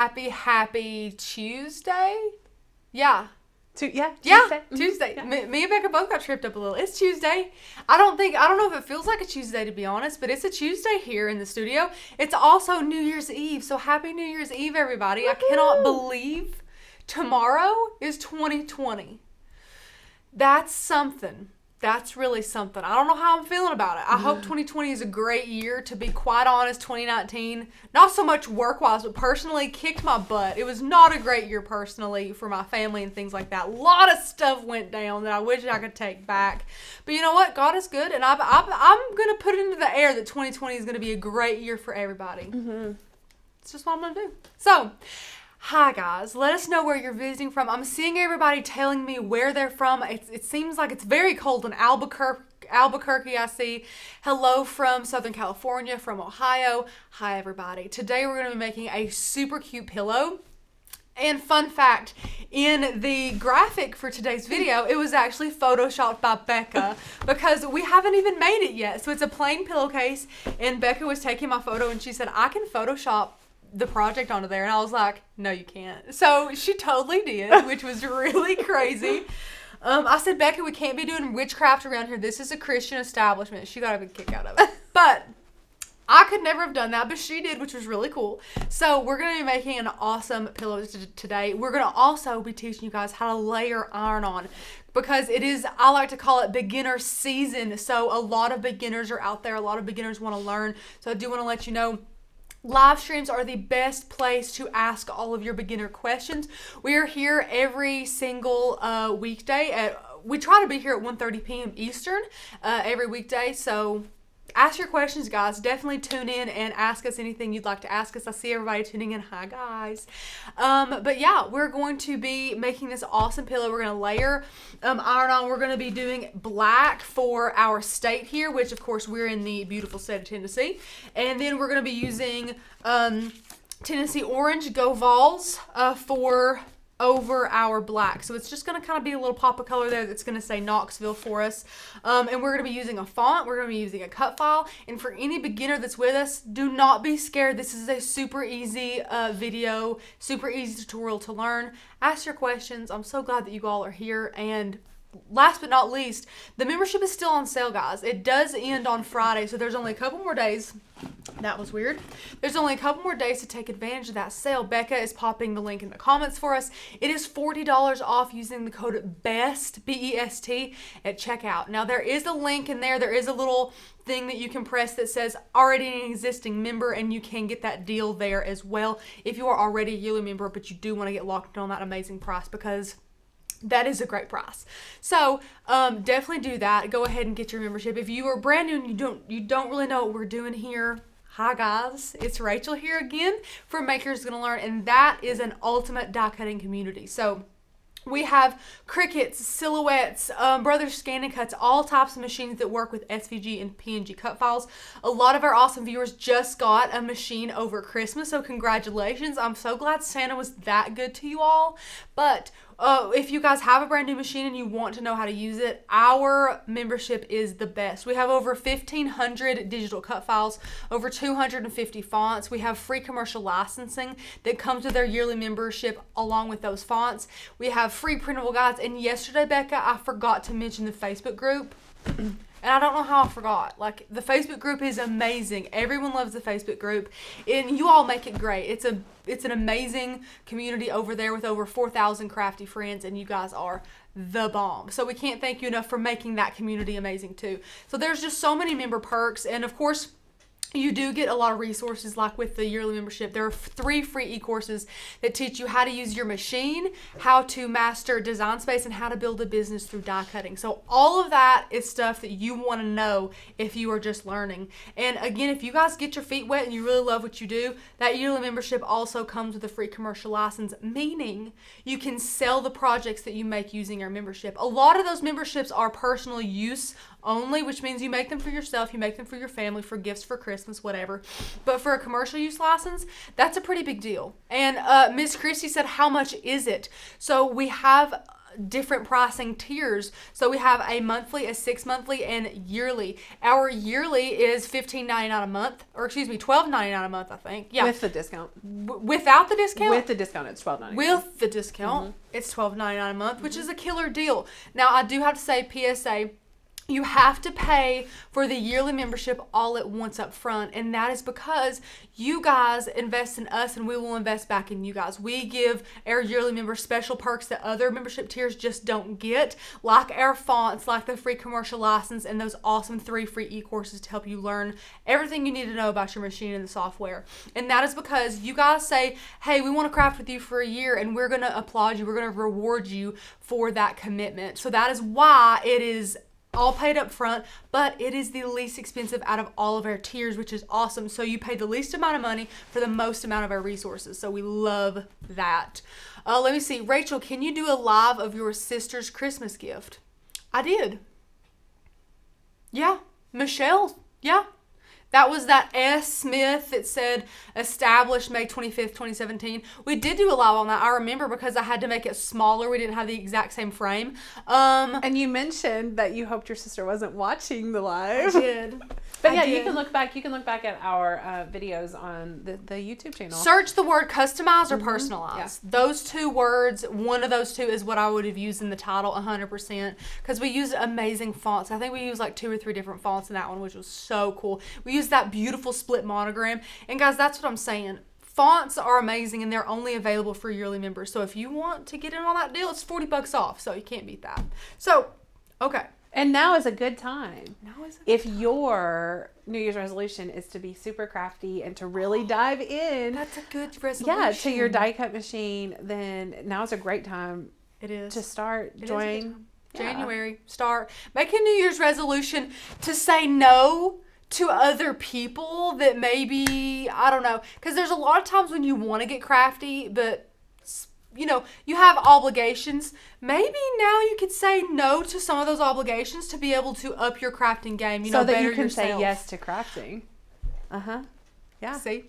Happy Tuesday. Yeah. Tuesday. Tuesday. Yeah. Me and Becca both got tripped up a little. It's Tuesday. I don't know if it feels like a Tuesday, to be honest, but it's a Tuesday here in the studio. It's also New Year's Eve, so happy New Year's Eve, everybody. Woo-hoo! I cannot believe tomorrow is 2020. That's something. That's really something. I don't know how I'm feeling about it. I hope 2020 is a great year. To be quite honest, 2019, not so much work-wise, but personally, kicked my butt. It was not a great year personally for my family and things like that. A lot of stuff went down that I wish I could take back. But you know what? God is good, and I'm going to put it into the air that 2020 is going to be a great year for everybody. Mm-hmm. It's just what I'm going to do. So, hi guys, let us know where you're visiting from. I'm seeing everybody telling me where they're from. It seems like it's very cold in Albuquerque, I see. Hello from Southern California, from Ohio. Hi everybody. Today we're going to be making a super cute pillow. And fun fact, in the graphic for today's video, it was actually photoshopped by Becca because we haven't even made it yet. So it's a plain pillowcase, and Becca was taking my photo and she said, I can Photoshop the project onto there, and I was like, no you can't. So she totally did, which was really crazy. I said, Becca, we can't be doing witchcraft around here. This is a Christian establishment. She got a big kick out of it. But I could never have done that, but she did, which was really cool. So we're going to be making an awesome pillow today. We're going to also be teaching you guys how to layer iron-on, because it is, I like to call it beginner season. So a lot of beginners are out there. A lot of beginners want to learn. So I do want to let you know, live streams are the best place to ask all of your beginner questions. We are here every single weekday. We try to be here at 1:30 p.m. Eastern every weekday. So ask your questions, guys. Definitely tune in and ask us anything you'd like to ask us. I see everybody tuning in. Hi, guys. But yeah, we're going to be making this awesome pillow. We're going to layer iron-on. We're going to be doing black for our state here, which of course we're in the beautiful state of Tennessee. And then we're going to be using Tennessee orange Go Vols for over our black. So it's just going to kind of be a little pop of color there that's going to say Knoxville for us. And we're going to be using a font. We're going to be using a cut file. And for any beginner that's with us, do not be scared. This is a super easy video, super easy tutorial to learn. Ask your questions. I'm so glad that you all are here. And last but not least, the membership is still on sale, guys. It does end on Friday, so there's only a couple more days. That was weird. There's only a couple more days to take advantage of that sale. Becca is popping the link in the comments for us. It is $40 off using the code BEST, B-E-S-T, at checkout. Now, there is a link in there. There is a little thing that you can press that says already an existing member, and you can get that deal there as well if you are already a yearly member, but you do want to get locked on that amazing price, because that is a great price. So definitely do that. Go ahead and get your membership. If you are brand new and you don't really know what we're doing here, hi guys, it's Rachel here again for Makers Gonna Learn, and that is an ultimate die cutting community. So we have Cricuts, Silhouettes, Brothers Scan and Cuts, all types of machines that work with SVG and PNG cut files. A lot of our awesome viewers just got a machine over Christmas, so congratulations. I'm so glad Santa was that good to you all. But if you guys have a brand new machine and you want to know how to use it, our membership is the best. We have over 1,500 digital cut files, over 250 fonts. We have free commercial licensing that comes with their yearly membership along with those fonts. We have free printable guides. And yesterday, Becca, I forgot to mention the Facebook group. And I don't know how I forgot. Like, the Facebook group is amazing. Everyone loves the Facebook group. And you all make it great. It's an amazing community over there with over 4,000 crafty friends. And you guys are the bomb. So we can't thank you enough for making that community amazing too. So there's just so many member perks. And of course, you do get a lot of resources like with the yearly membership. There are 3 free e-courses that teach you how to use your machine, how to master design space, and how to build a business through die cutting. So all of that is stuff that you want to know if you are just learning. And again, if you guys get your feet wet and you really love what you do, that yearly membership also comes with a free commercial license, meaning you can sell the projects that you make using our membership. A lot of those memberships are personal use only, which means you make them for yourself, you make them for your family, for gifts for Christmas, whatever. But for a commercial use license, that's a pretty big deal. And Miss Christie said, how much is it? So we have different pricing tiers. So we have a monthly, a 6 monthly, and yearly. Our yearly is $15.99 a month, or excuse me, $12.99 a month, I think. Yeah. With the discount. Without the discount? With the discount, it's $12.99. With the discount, it's $12.99 a month, which is a killer deal. Now, I do have to say, PSA, you have to pay for the yearly membership all at once up front, and that is because you guys invest in us and we will invest back in you guys. We give our yearly members special perks that other membership tiers just don't get, like our fonts, like the free commercial license, and those awesome 3 free e-courses to help you learn everything you need to know about your machine and the software. And that is because you guys say, hey, we want to craft with you for a year, and we're going to applaud you, we're going to reward you for that commitment. So that is why it is all paid up front, but it is the least expensive out of all of our tiers, which is awesome. So you pay the least amount of money for the most amount of our resources. So we love that. Let me see. Rachel, can you do a live of your sister's Christmas gift? I did. Yeah. Michelle. Yeah. That was that S. Smith that said established May 25th, 2017. We did do a live on that. I remember because I had to make it smaller. We didn't have the exact same frame. And you mentioned that you hoped your sister wasn't watching the live. I did. But yeah, you can look back. You can look back at our videos on the YouTube channel. Search the word customize or personalize. Yeah. Those 2 words, one of those 2 is what I would have used in the title 100%, because we used amazing fonts. I think we used like 2 or 3 different fonts in that one, which was so cool. We used that beautiful split monogram. And guys, that's what I'm saying. Fonts are amazing and they're only available for yearly members. So if you want to get in on that deal, it's $40 off. So you can't beat that. So, okay. And now is a good time. If your New Year's resolution is to be super crafty and to really dive in. That's a good resolution. Yeah, to your die cut machine, then now is a great time. It is. To start. Join. January. Start. Make a New Year's resolution to say no to other people that maybe, I don't know. Because there's a lot of times when you want to get crafty, but you know, you have obligations. Maybe now you could say no to some of those obligations to be able to up your crafting game. You know, so that better you can yourself. say yes to crafting. Yeah. See?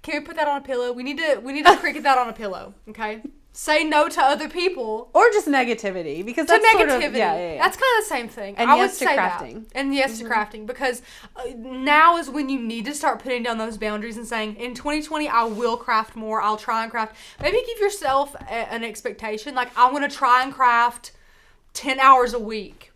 Can we put that on a pillow? We need to Cricut that on a pillow. Okay. Say no to other people. Or just negativity. Because that's negativity. Sort of, yeah. That's kind of the same thing. And I yes would to say crafting. That. And yes to crafting. Because now is when you need to start putting down those boundaries and saying, in 2020, I will craft more. I'll try and craft. Maybe give yourself an expectation. Like, I want to try and craft 10 hours a week.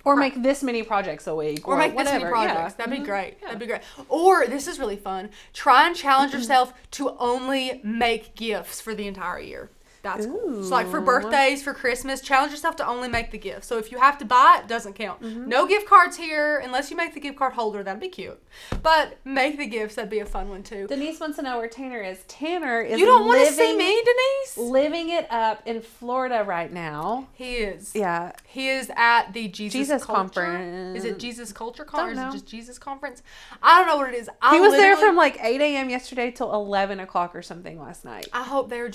Or make this many projects a week. Or make whatever. this many projects. Yeah. That'd be great. Yeah. That'd be great. Or, this is really fun. Try and challenge yourself to only make gifts for the entire year. That's cool. So, like, for birthdays, for Christmas, challenge yourself to only make the gift. So, if you have to buy it, doesn't count. No gift cards here, unless you make the gift card holder. That'd be cute. But make the gifts. That'd be a fun one, too. Denise wants to know where Tanner is. Tanner is You don't want to see me, Denise? Living it up in Florida right now. He is. Yeah. He is at the Jesus Conference. Is it Jesus Culture Conference? Or is it just Jesus Conference? I don't know what it is. He was there from like 8 a.m. yesterday till 11 o'clock or something last night. I hope their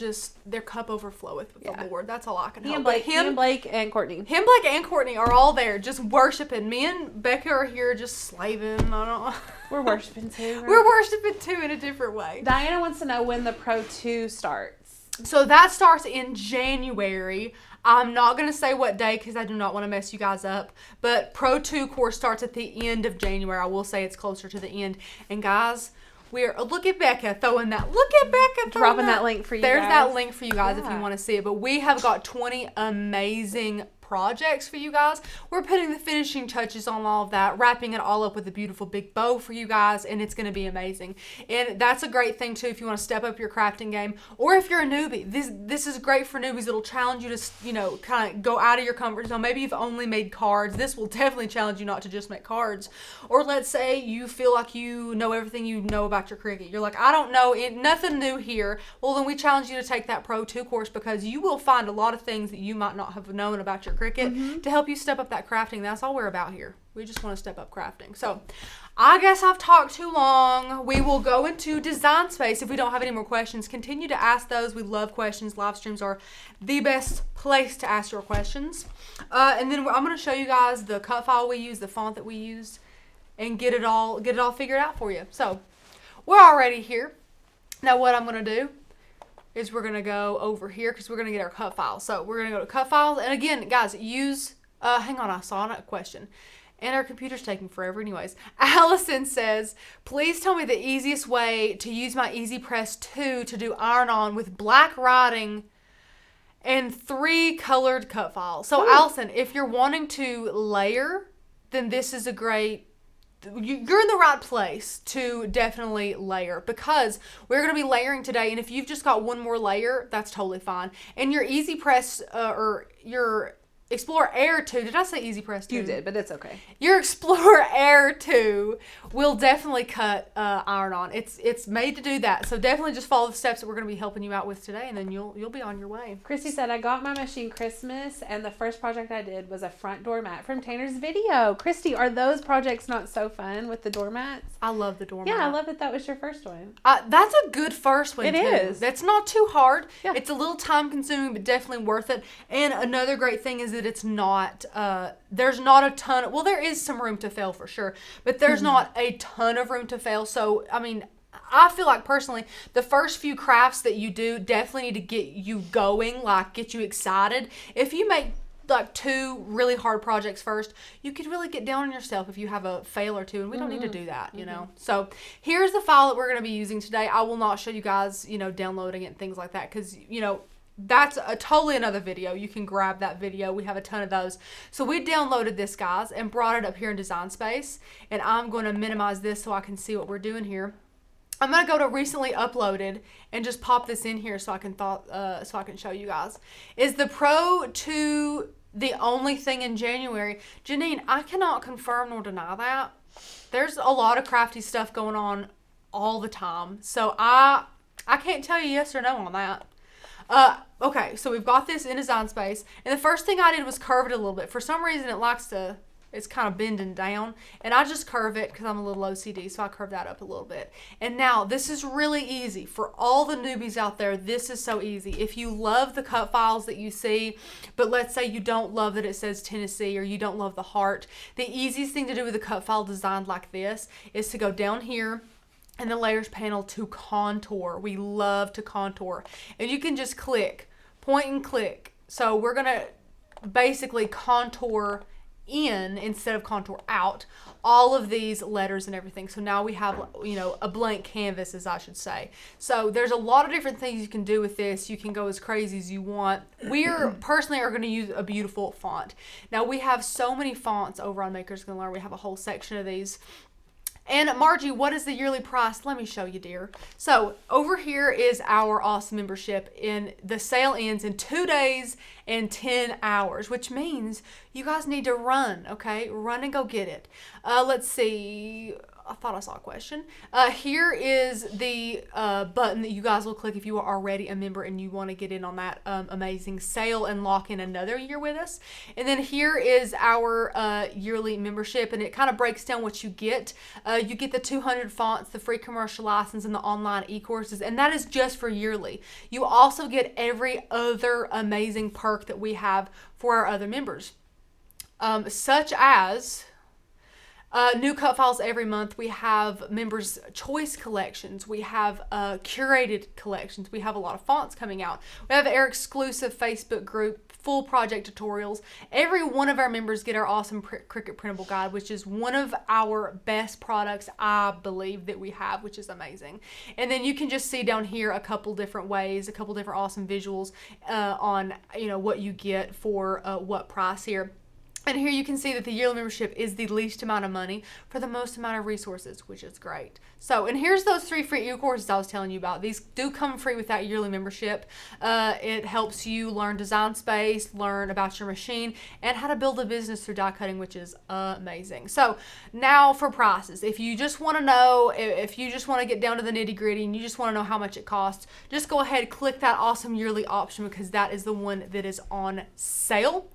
cup overfloweth with the Lord. That's all I can hope. He and Blake and Courtney. Blake and Courtney are all there just worshiping. Me and Becca are here just slaving. I don't. We're worshiping too. Right? We're worshiping too in a different way. Diana wants to know when the Pro 2 starts. So that starts in January. I'm not going to say what day because I do not want to mess you guys up. But Pro 2 course starts at the end of January. I will say it's closer to the end. And guys, look at Becca throwing that. Look at Becca dropping that link for you There's guys. that link for you guys if you want to see it. But we have got 20 amazing projects for you guys. We're putting the finishing touches on all of that, wrapping it all up with a beautiful big bow for you guys, and it's going to be amazing. And that's a great thing too if you want to step up your crafting game, or if you're a newbie. This is great for newbies. It'll challenge you to, you know, kind of go out of your comfort zone. Maybe you've only made cards. This will definitely challenge you not to just make cards. Or let's say you feel like you know everything you know about your Cricut. You're like, I don't know nothing new here. Well, then we challenge you to take that Pro 2 course, because you will find a lot of things that you might not have known about your Cricut to help you step up that crafting. That's all we're about here. We just want to step up crafting. So I guess I've talked too long. We will go into design space if we don't have any more questions. Continue to ask those. We love questions. Live streams are the best place to ask your questions. And then I'm going to show you guys the cut file we use, the font that we used, and get it all figured out for you. So we're already here. Now what I'm going to do is we're going to go over here because we're going to get our cut file. So we're going to go to cut files. And again, guys, use, hang on, I saw a question. And our computer's taking forever anyways. Allison says, please tell me the easiest way to use my Easy Press 2 to do iron-on with black writing and 3 colored cut files. So, Allison, if you're wanting to layer, then this is a great... You're in the right place to definitely layer because we're going to be layering today. And if you've just got one more layer, that's totally fine. And your Easy Press or your Explorer Air 2, did I say Easy Press 2? You did, but it's okay. Your Explorer Air 2 will definitely cut iron-on. It's made to do that. So definitely just follow the steps that we're going to be helping you out with today, and then you'll be on your way. Christy said, I got my machine Christmas, and the first project I did was a front doormat from Tanner's video. Christy, are those projects not so fun with the doormats? I love the doormat. Yeah, I love that was your first one. That's a good first one, It too. is. That's not too hard. Yeah. It's a little time-consuming, but definitely worth it. And another great thing is that it's not, there's not a ton, well, there is some room to fail for sure, but there's not a ton of room to fail. So, I mean, I feel like personally, the first few crafts that you do definitely need to get you going, like get you excited. If you make like 2 really hard projects first, you could really get down on yourself if you have a fail or 2, and we don't need to do that, you know. So here's the file that we're going to be using today. I will not show you guys, you know, downloading it and things like that because, you know, that's totally another video. You can grab that video. We have a ton of those. So we downloaded this, guys, and brought it up here in Design Space. And I'm going to minimize this so I can see what we're doing here. I'm going to go to recently uploaded and just pop this in here so I can show you guys. Is the Pro 2 the only thing in January? Janine, I cannot confirm nor deny that. There's a lot of crafty stuff going on all the time. So I can't tell you yes or no on that. Okay, so we've got this in Design Space, and the first thing I did was curve it a little bit. For some reason, it's kind of bending down, and I just curve it because I'm a little OCD, so I curve that up a little bit. And now, this is really easy. For all the newbies out there, this is so easy. If you love the cut files that you see, but let's say you don't love that it says Tennessee, or you don't love the heart, the easiest thing to do with a cut file designed like this is to go down here, and the layers panel to contour. We love to contour. And you can just click, point and click. So we're going to basically contour in instead of contour out all of these letters and everything. So now we have, you know, a blank canvas, as I should say. So there's a lot of different things you can do with this. You can go as crazy as you want. We're personally are going to use a beautiful font. Now we have so many fonts over on Makers Gonna Learn. We have a whole section of these. And Margie, what is the yearly price? Let me show you, dear. So over here is our awesome membership, and the sale ends in 2 days and 10 hours, which means you guys need to run, okay? Run and go get it. Let's see. I thought I saw a question. Here is the button that you guys will click if you are already a member and you want to get in on that amazing sale and lock in another year with us. And then here is our yearly membership, and it kind of breaks down what you get. You get the 200 fonts, the free commercial license, and the online e-courses, and that is just for yearly. You also get every other amazing perk that we have for our other members, such as... new cut files every month. We have members' choice collections. We have curated collections. We have a lot of fonts coming out. We have our exclusive Facebook group, full project tutorials. Every one of our members get our awesome Cricut printable guide, which is one of our best products, I believe, that we have, which is amazing. And then you can just see down here a couple different ways, a couple different awesome visuals on, you know, what you get for what price here. And here you can see that the yearly membership is the least amount of money for the most amount of resources, which is great. So, and here's those 3 free e-courses I was telling you about. These do come free with that yearly membership. It helps you learn Design Space, learn about your machine, and how to build a business through die cutting, which is amazing. So, now for prices. If you just want to know, if you just want to get down to the nitty gritty and you just want to know how much it costs, just go ahead, click that awesome yearly option because that is the one that is on sale.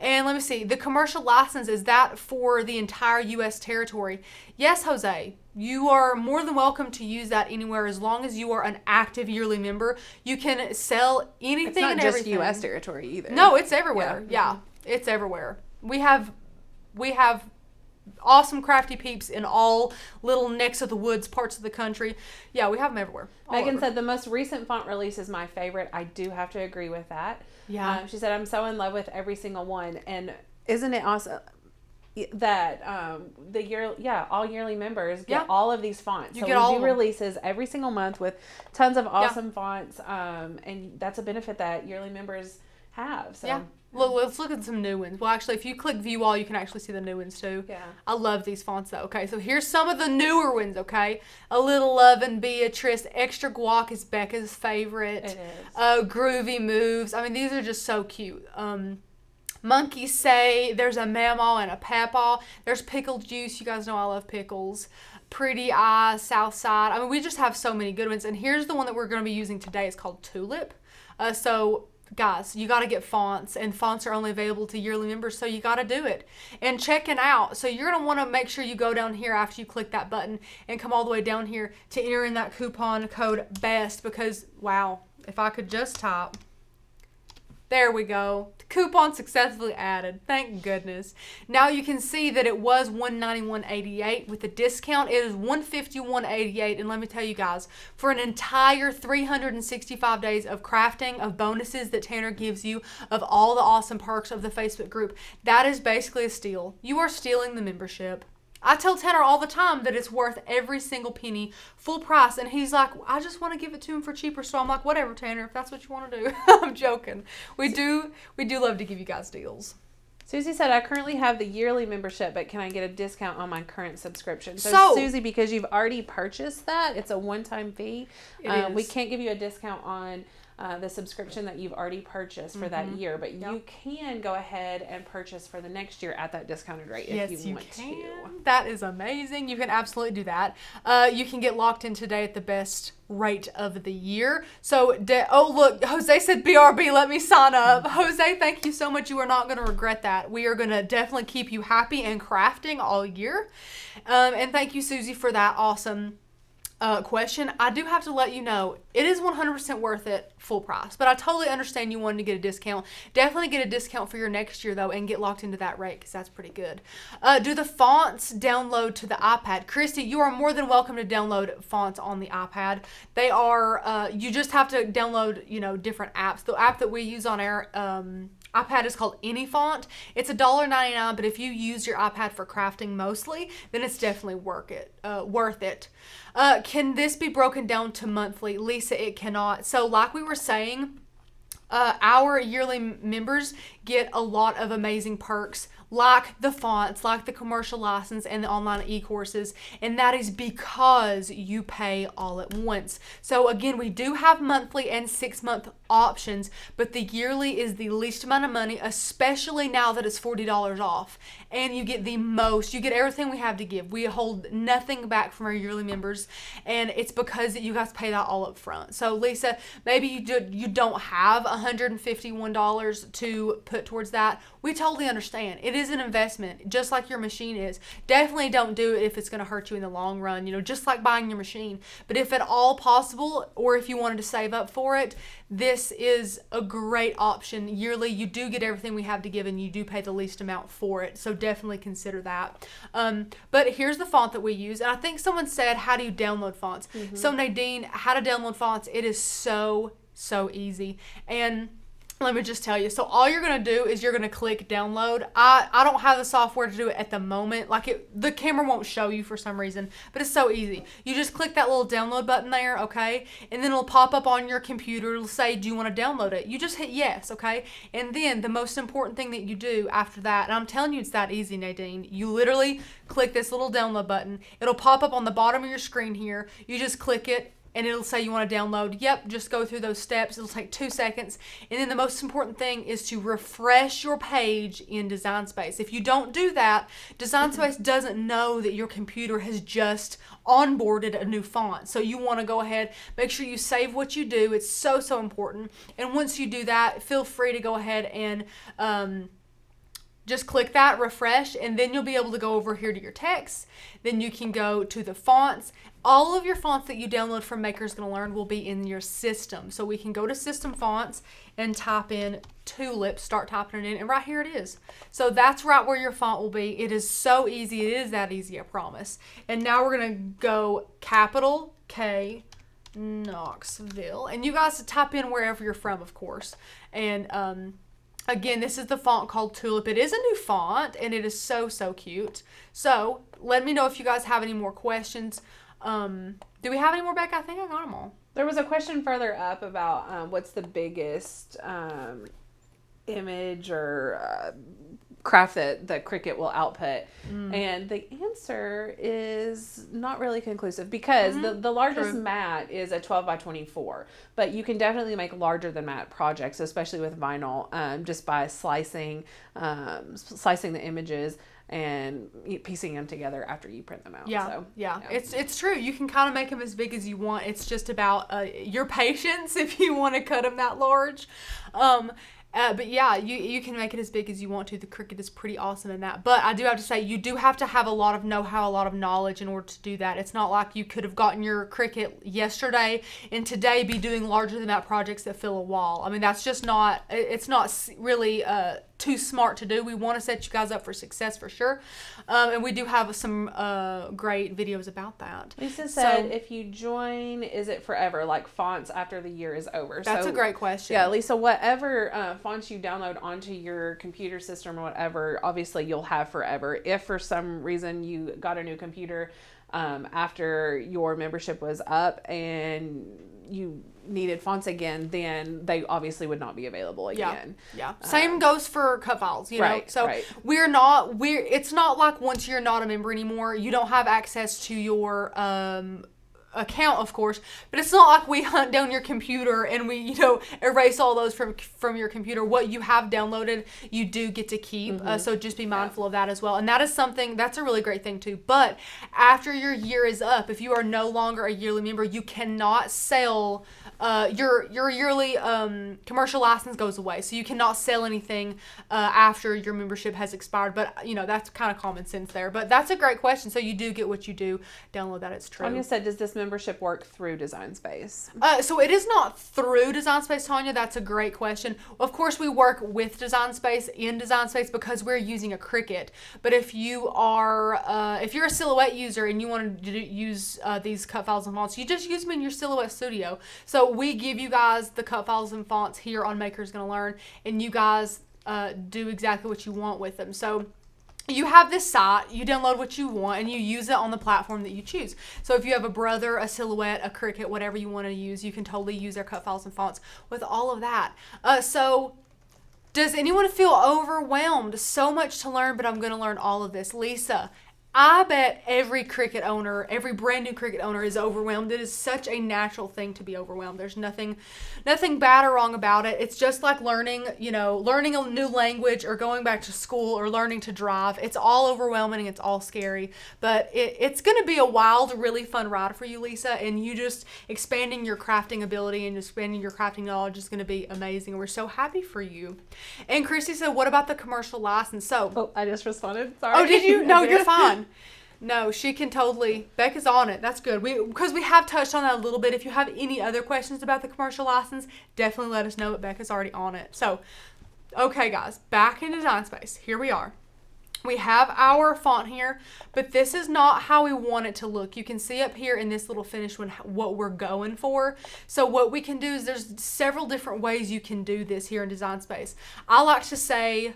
And let me see, the commercial license, is that for the entire U.S. territory? Yes, Jose, you are more than welcome to use that anywhere as long as you are an active yearly member. You can sell anything and everything. It's not just U.S. territory either. No, it's everywhere. Yeah, it's everywhere. We have awesome crafty peeps in all little necks of the woods parts of the country. Yeah, we have them everywhere. Megan said the most recent font release is my favorite. I do have to agree with that. Yeah. She said, I'm so in love with every single one. And isn't it awesome that all yearly members get all of these fonts? So we do releases every single month with tons of awesome fonts. And that's a benefit that yearly members have. So. Yeah. Well, let's look at some new ones. Well, actually, if you click view all, you can actually see the new ones too. Yeah. I love these fonts though. Okay, so here's some of the newer ones, okay? A Little Love and Beatrice. Extra Guac is Becca's favorite. It is. Groovy Moves. I mean, these are just so cute. Monkeys Say. There's a Mamaw and a Papaw. There's Pickle Juice. You guys know I love pickles. Pretty Eye, Southside. I mean, we just have so many good ones. And here's the one that we're going to be using today. It's called Tulip. Guys, you got to get fonts, and fonts are only available to yearly members, so you got to do it. And checking out, so you're going to want to make sure you go down here after you click that button and come all the way down here to enter in that coupon code BEST, because, wow, if I could just type. There we go. The coupon successfully added. Thank goodness. Now you can see that it was $191.88. With the discount, it is $151.88. And let me tell you guys, for an entire 365 days of crafting, of bonuses that Tanner gives you, of all the awesome perks of the Facebook group, that is basically a steal. You are stealing the membership. I tell Tanner all the time that it's worth every single penny, full price, and he's like, I just want to give it to him for cheaper. So I'm like, whatever, Tanner, if that's what you want to do. I'm joking. We do love to give you guys deals. Susie said, I currently have the yearly membership, but can I get a discount on my current subscription? So Susie, because you've already purchased that, it's a one-time fee. We can't give you a discount on the subscription that you've already purchased for that year, but you can go ahead and purchase for the next year at that discounted rate if you want to. That is amazing. You can absolutely do that. You can get locked in today at the best rate of the year. So, look, Jose said BRB, let me sign up. Jose, thank you so much. You are not going to regret that. We are going to definitely keep you happy and crafting all year. And thank you, Susie, for that awesome question. I do have to let you know, it is 100% worth it full price, but I totally understand you wanting to get a discount. Definitely get a discount for your next year though, and get locked into that rate, because that's pretty good. Do the fonts download to the iPad? Christy, you are more than welcome to download fonts on the iPad. They are, you just have to download, different apps. The app that we use on our iPad is called AnyFont. It's $1.99, but if you use your iPad for crafting mostly, then it's definitely worth it. Can this be broken down to monthly? Lisa, it cannot. So like we were saying, our yearly members get a lot of amazing perks, like the fonts, like the commercial license, and the online e-courses, and that is because you pay all at once. So again, we do have monthly and 6-month options, but the yearly is the least amount of money, especially now that it's $40 off, and you get the most. You get everything we have to give. We hold nothing back from our yearly members, and it's because you guys pay that all up front. So Lisa, maybe you don't have $151 to put towards that. We totally understand. It is an investment, just like your machine is. Definitely don't do it if it's going to hurt you in the long run, just like buying your machine. But if at all possible, or if you wanted to save up for it, this is a great option. Yearly, you do get everything we have to give, and you do pay the least amount for it. So definitely consider that. But here's the font that we use. And I think someone said, how do you download fonts? So Nadine, how to download fonts, it is so easy. And let me just tell you. So all you're going to do is you're going to click download. I don't have the software to do it at the moment. The camera won't show you for some reason, but it's so easy. You just click that little download button there, okay? And then it'll pop up on your computer. It'll say, do you want to download it? You just hit yes, okay? And then the most important thing that you do after that, and I'm telling you it's that easy, Nadine, you literally click this little download button. It'll pop up on the bottom of your screen here. You just click it, and it'll say you want to download. Yep, just go through those steps. It'll take 2 seconds. And then the most important thing is to refresh your page in Design Space. If you don't do that, Design Space doesn't know that your computer has just onboarded a new font. So you want to go ahead, make sure you save what you do. It's so important. And once you do that, feel free to go ahead and just click that, refresh, and then you'll be able to go over here to your text. Then you can go to the fonts, all of your fonts that you download from Maker's Gonna Learn will be in your system. So we can go to System Fonts and type in Tulip, start typing it in, and right here it is. So that's right where your font will be. It is so easy. It is that easy, I promise. And now we're gonna go capital K, Knoxville. And you guys type in wherever you're from, of course. And again, this is the font called Tulip. It is a new font, and it is so, so cute. So let me know if you guys have any more questions. Do we have any more, Becca? I think I got them all. There was a question further up about what's the biggest image or craft that the Cricut will output. And the answer is not really conclusive because the largest mat is a 12 by 24, but you can definitely make larger than mat projects, especially with vinyl, just by slicing the images and piecing them together after you print them out. Yeah. It's true. You can kind of make them as big as you want. It's just about your patience if you want to cut them that large. But yeah, you can make it as big as you want to. The Cricut is pretty awesome in that. But I do have to say, you do have to have a lot of know-how, a lot of knowledge in order to do that. It's not like you could have gotten your Cricut yesterday and today be doing larger than that projects that fill a wall. I mean, that's just not, it's not really too smart to do. We want to set you guys up for success for sure. And we do have some great videos about that. Lisa said, if you join, is it forever? Like fonts after the year is over? That's a great question. Yeah, Lisa, whatever fonts you download onto your computer system or whatever, obviously you'll have forever. If for some reason you got a new computer after your membership was up and you needed fonts again, then they obviously would not be available again. Yeah. Same goes for cut files, you know. So it's not like once you're not a member anymore, you don't have access to your account, of course, but it's not like we hunt down your computer and we, erase all those from your computer. What you have downloaded, you do get to keep. So just be mindful of that as well. And that is something, that's a really great thing too. But after your year is up, if you are no longer a yearly member, you cannot sell your yearly commercial license goes away. So you cannot sell anything after your membership has expired. But, that's kind of common sense there. But that's a great question. So you do get what you do. Download that. It's true. Anya said, does this membership work through Design Space? So it is not through Design Space, Tanya. That's a great question. Of course, we work with Design Space in Design Space because we're using a Cricut. But if you are, if you're a Silhouette user and you want to use these cut files and fonts, you just use them in your Silhouette Studio. So we give you guys the cut files and fonts here on Maker's Gonna Learn, and you guys do exactly what you want with them. So you have this site, you download what you want, and you use it on the platform that you choose. So if you have a Brother, a Silhouette, a Cricut, whatever you want to use, you can totally use their cut files and fonts with all of that. So does anyone feel overwhelmed? So much to learn, but I'm going to learn all of this. Lisa, I bet every Cricut owner, every brand new Cricut owner is overwhelmed. It is such a natural thing to be overwhelmed. There's nothing bad or wrong about it. It's just like learning a new language or going back to school or learning to drive. It's all overwhelming and it's all scary, but it's going to be a wild, really fun ride for you, Lisa, and you just expanding your crafting ability and expanding your crafting knowledge is going to be amazing. We're so happy for you. And Christy said, what about the commercial license? So, I just responded. Sorry. Oh, did you? No, you're fine. No, she can totally. Becca's on it. That's good. Because we have touched on that a little bit. If you have any other questions about the commercial license, definitely let us know. But Becca's already on it. So, okay, guys, back in Design Space. Here we are. We have our font here, but this is not how we want it to look. You can see up here in this little finish one what we're going for. So what we can do is there's several different ways you can do this here in Design Space. I like to say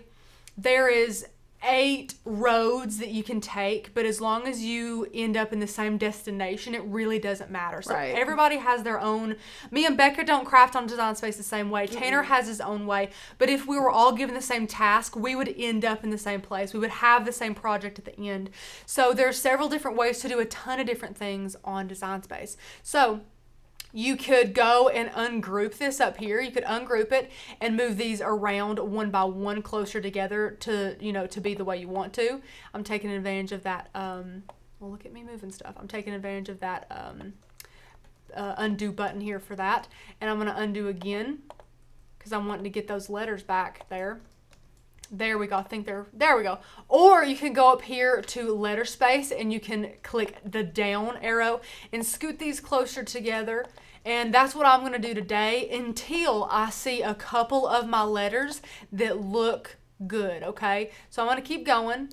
there is 8 roads that you can take, but as long as you end up in the same destination, it really doesn't matter. So everybody has their own. Me and Becca don't craft on Design Space the same way. Tanner has his own way, but if we were all given the same task, we would end up in the same place. We would have the same project at the end. So there's several different ways to do a ton of different things on Design Space. So you could go and ungroup this up here. You could ungroup it and move these around one by one closer together to, to be the way you want to. I'm taking advantage of that. Well, look at me moving stuff. I'm taking advantage of that undo button here for that. And I'm going to undo again because I'm wanting to get those letters back there. There we go. I think there we go. Or you can go up here to letter space and you can click the down arrow and scoot these closer together. And that's what I'm going to do today until I see a couple of my letters that look good, okay? So I'm going to keep going.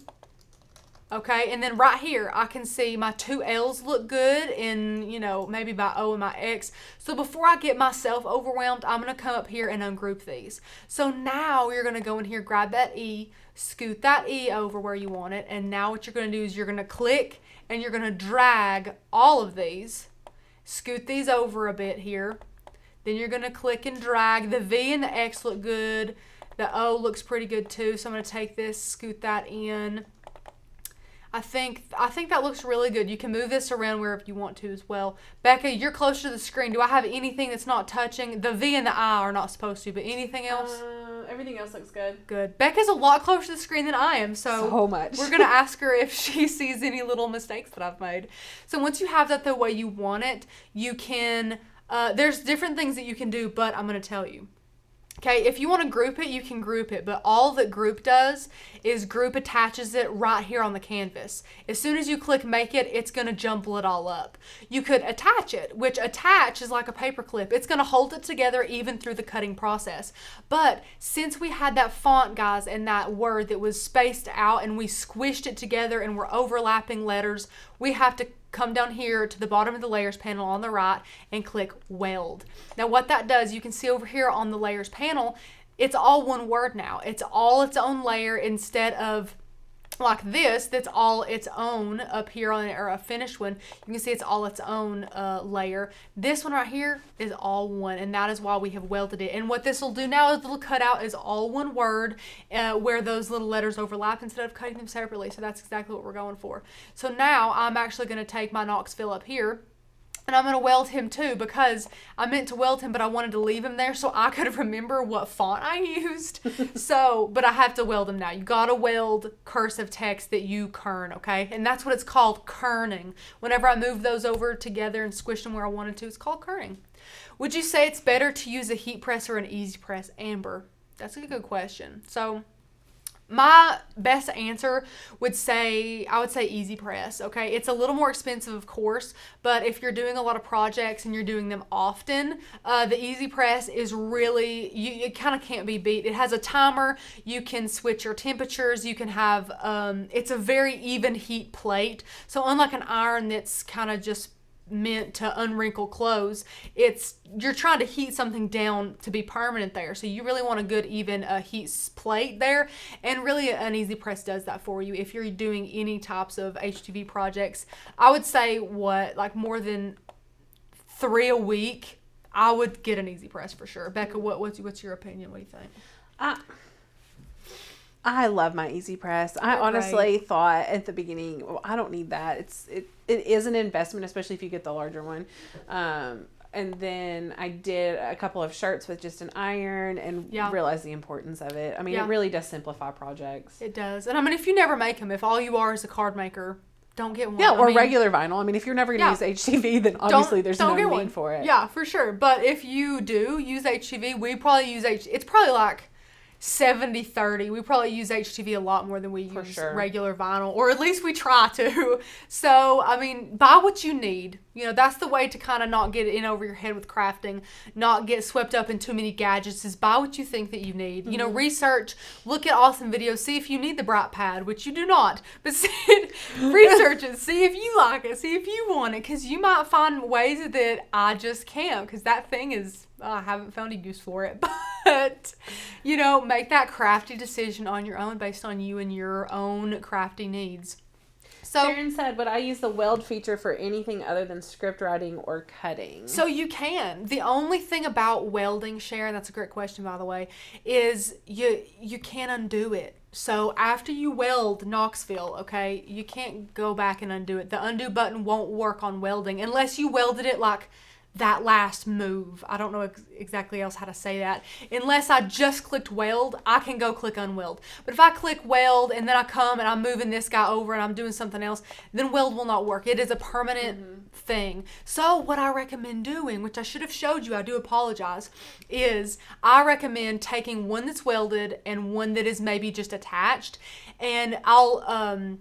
Okay, and then right here, I can see my two L's look good and, you know, maybe my O and my X. So before I get myself overwhelmed, I'm going to come up here and ungroup these. So now you're going to go in here, grab that E, scoot that E over where you want it. And now what you're going to do is you're going to click and you're going to drag all of these. Scoot these over a bit here. Then you're going to click and drag. The V and the X look good. The O looks pretty good too. So I'm going to take this, scoot that in. I think that looks really good. You can move this around wherever you want to as well. Becca, you're closer to the screen. Do I have anything that's not touching? The V and the I are not supposed to, but anything else? Everything else looks good. Good. Becca's a lot closer to the screen than I am, so much. We're going to ask her if she sees any little mistakes that I've made. So once you have that the way you want it, you can, there's different things that you can do, but I'm going to tell you. Okay, if you want to group it, you can group it, but all that group does is group attaches it right here on the canvas. As soon as you click make it, it's going to jumble it all up. You could attach it, which attach is like a paper clip. It's going to hold it together even through the cutting process. But since we had that font, guys, and that word that was spaced out and we squished it together and we're overlapping letters, we have to come down here to the bottom of the layers panel on the right and click weld. Now what that does, you can see over here on the layers panel, it's all one word now. It's all its own layer instead of like this, that's all its own up here on a finished one. You can see it's all its own layer. This one right here is all one, and that is why we have welded it. And what this will do now is it'll cut out is all one word where those little letters overlap instead of cutting them separately. So that's exactly what we're going for. So now I'm actually going to take my Knoxville up here, and I'm going to weld him too, because I meant to weld him, but I wanted to leave him there so I could remember what font I used. But I have to weld him now. You got to weld cursive text that you kern, okay? And that's what it's called, kerning. Whenever I move those over together and squish them where I wanted to, it's called kerning. Would you say it's better to use a heat press or an easy press, Amber? That's a good question. So my best answer would say, I would say easy press, okay? It's a little more expensive, of course, but if you're doing a lot of projects and you're doing them often, the easy press is really, it kind of can't be beat. It has a timer. You can switch your temperatures. You can have, it's a very even heat plate. So unlike an iron that's kind of just meant to unwrinkle clothes, you're trying to heat something down to be permanent there. So you really want a good even heat plate there, and really an easy press does that for you if you're doing any types of HTV projects. I would say like more than 3 a week, I would get an easy press for sure. Becca, what's your opinion? What do you think? I love my easy press. I honestly thought at the beginning, well, I don't need that. It is an investment, especially if you get the larger one. And then I did a couple of shirts with just an iron and realized the importance of it. I mean, it really does simplify projects. It does. And I mean, if you never make them, if all you are is a card maker, don't get one. Yeah, or regular vinyl. I mean, if you're never going to use HTV, then obviously there's no need for it. Yeah, for sure. But if you do use HTV, we probably use it's probably like 70-30. We probably use HTV a lot more than we use regular vinyl, or at least we try to. So, I mean, buy what you need. You know, that's the way to kind of not get in over your head with crafting, not get swept up in too many gadgets, is buy what you think that you need. Mm-hmm. You know, research, look at awesome videos, see if you need the bright pad, which you do not, but research it, see if you like it, see if you want it, because you might find ways that I just can't, because that thing is, I haven't found a use for it. But, you know, make that crafty decision on your own based on you and your own crafty needs. So Sharon said, would I use the weld feature for anything other than script writing or cutting? So you can. The only thing about welding, Sharon, that's a great question, by the way, is you can't undo it. So after you weld Knoxville, okay, you can't go back and undo it. The undo button won't work on welding unless you welded it like that last move. I don't know exactly else how to say that. Unless I just clicked weld, I can go click unweld. But if I click weld and then I come and I'm moving this guy over and I'm doing something else, then weld will not work. It is a permanent thing. So what I recommend doing, which I should have showed you, I do apologize, is I recommend taking one that's welded and one that is maybe just attached, and I'll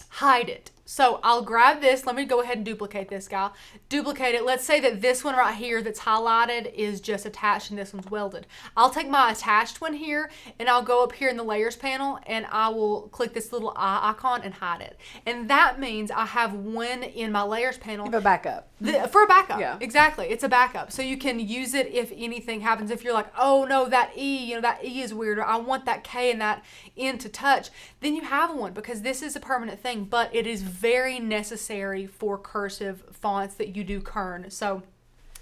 hide it. So I'll grab this. Let me go ahead and duplicate this guy. Duplicate it. Let's say that this one right here that's highlighted is just attached and this one's welded. I'll take my attached one here and I'll go up here in the layers panel and I will click this little eye icon and hide it. And that means I have one in my layers panel. You have a backup. For a backup. Yeah. Exactly. It's a backup. So you can use it if anything happens. If you're like, oh no, that E, that E is weird, or I want that K and that N to touch, then you have one, because this is a permanent thing, but it is very necessary for cursive fonts that you do kern. So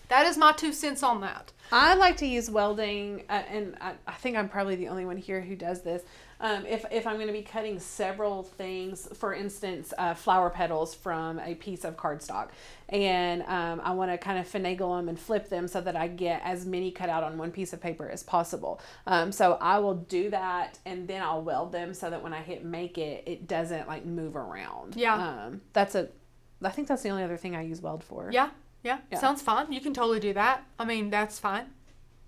that is my 2 cents on that. I like to use welding, and I think I'm probably the only one here who does this. If I'm going to be cutting several things, for instance, flower petals from a piece of cardstock, and I want to kind of finagle them and flip them so that I get as many cut out on one piece of paper as possible. So I will do that, and then I'll weld them so that when I hit make it, it doesn't like move around. Yeah. I think that's the only other thing I use weld for. Yeah. Sounds fine. You can totally do that. I mean, that's fine.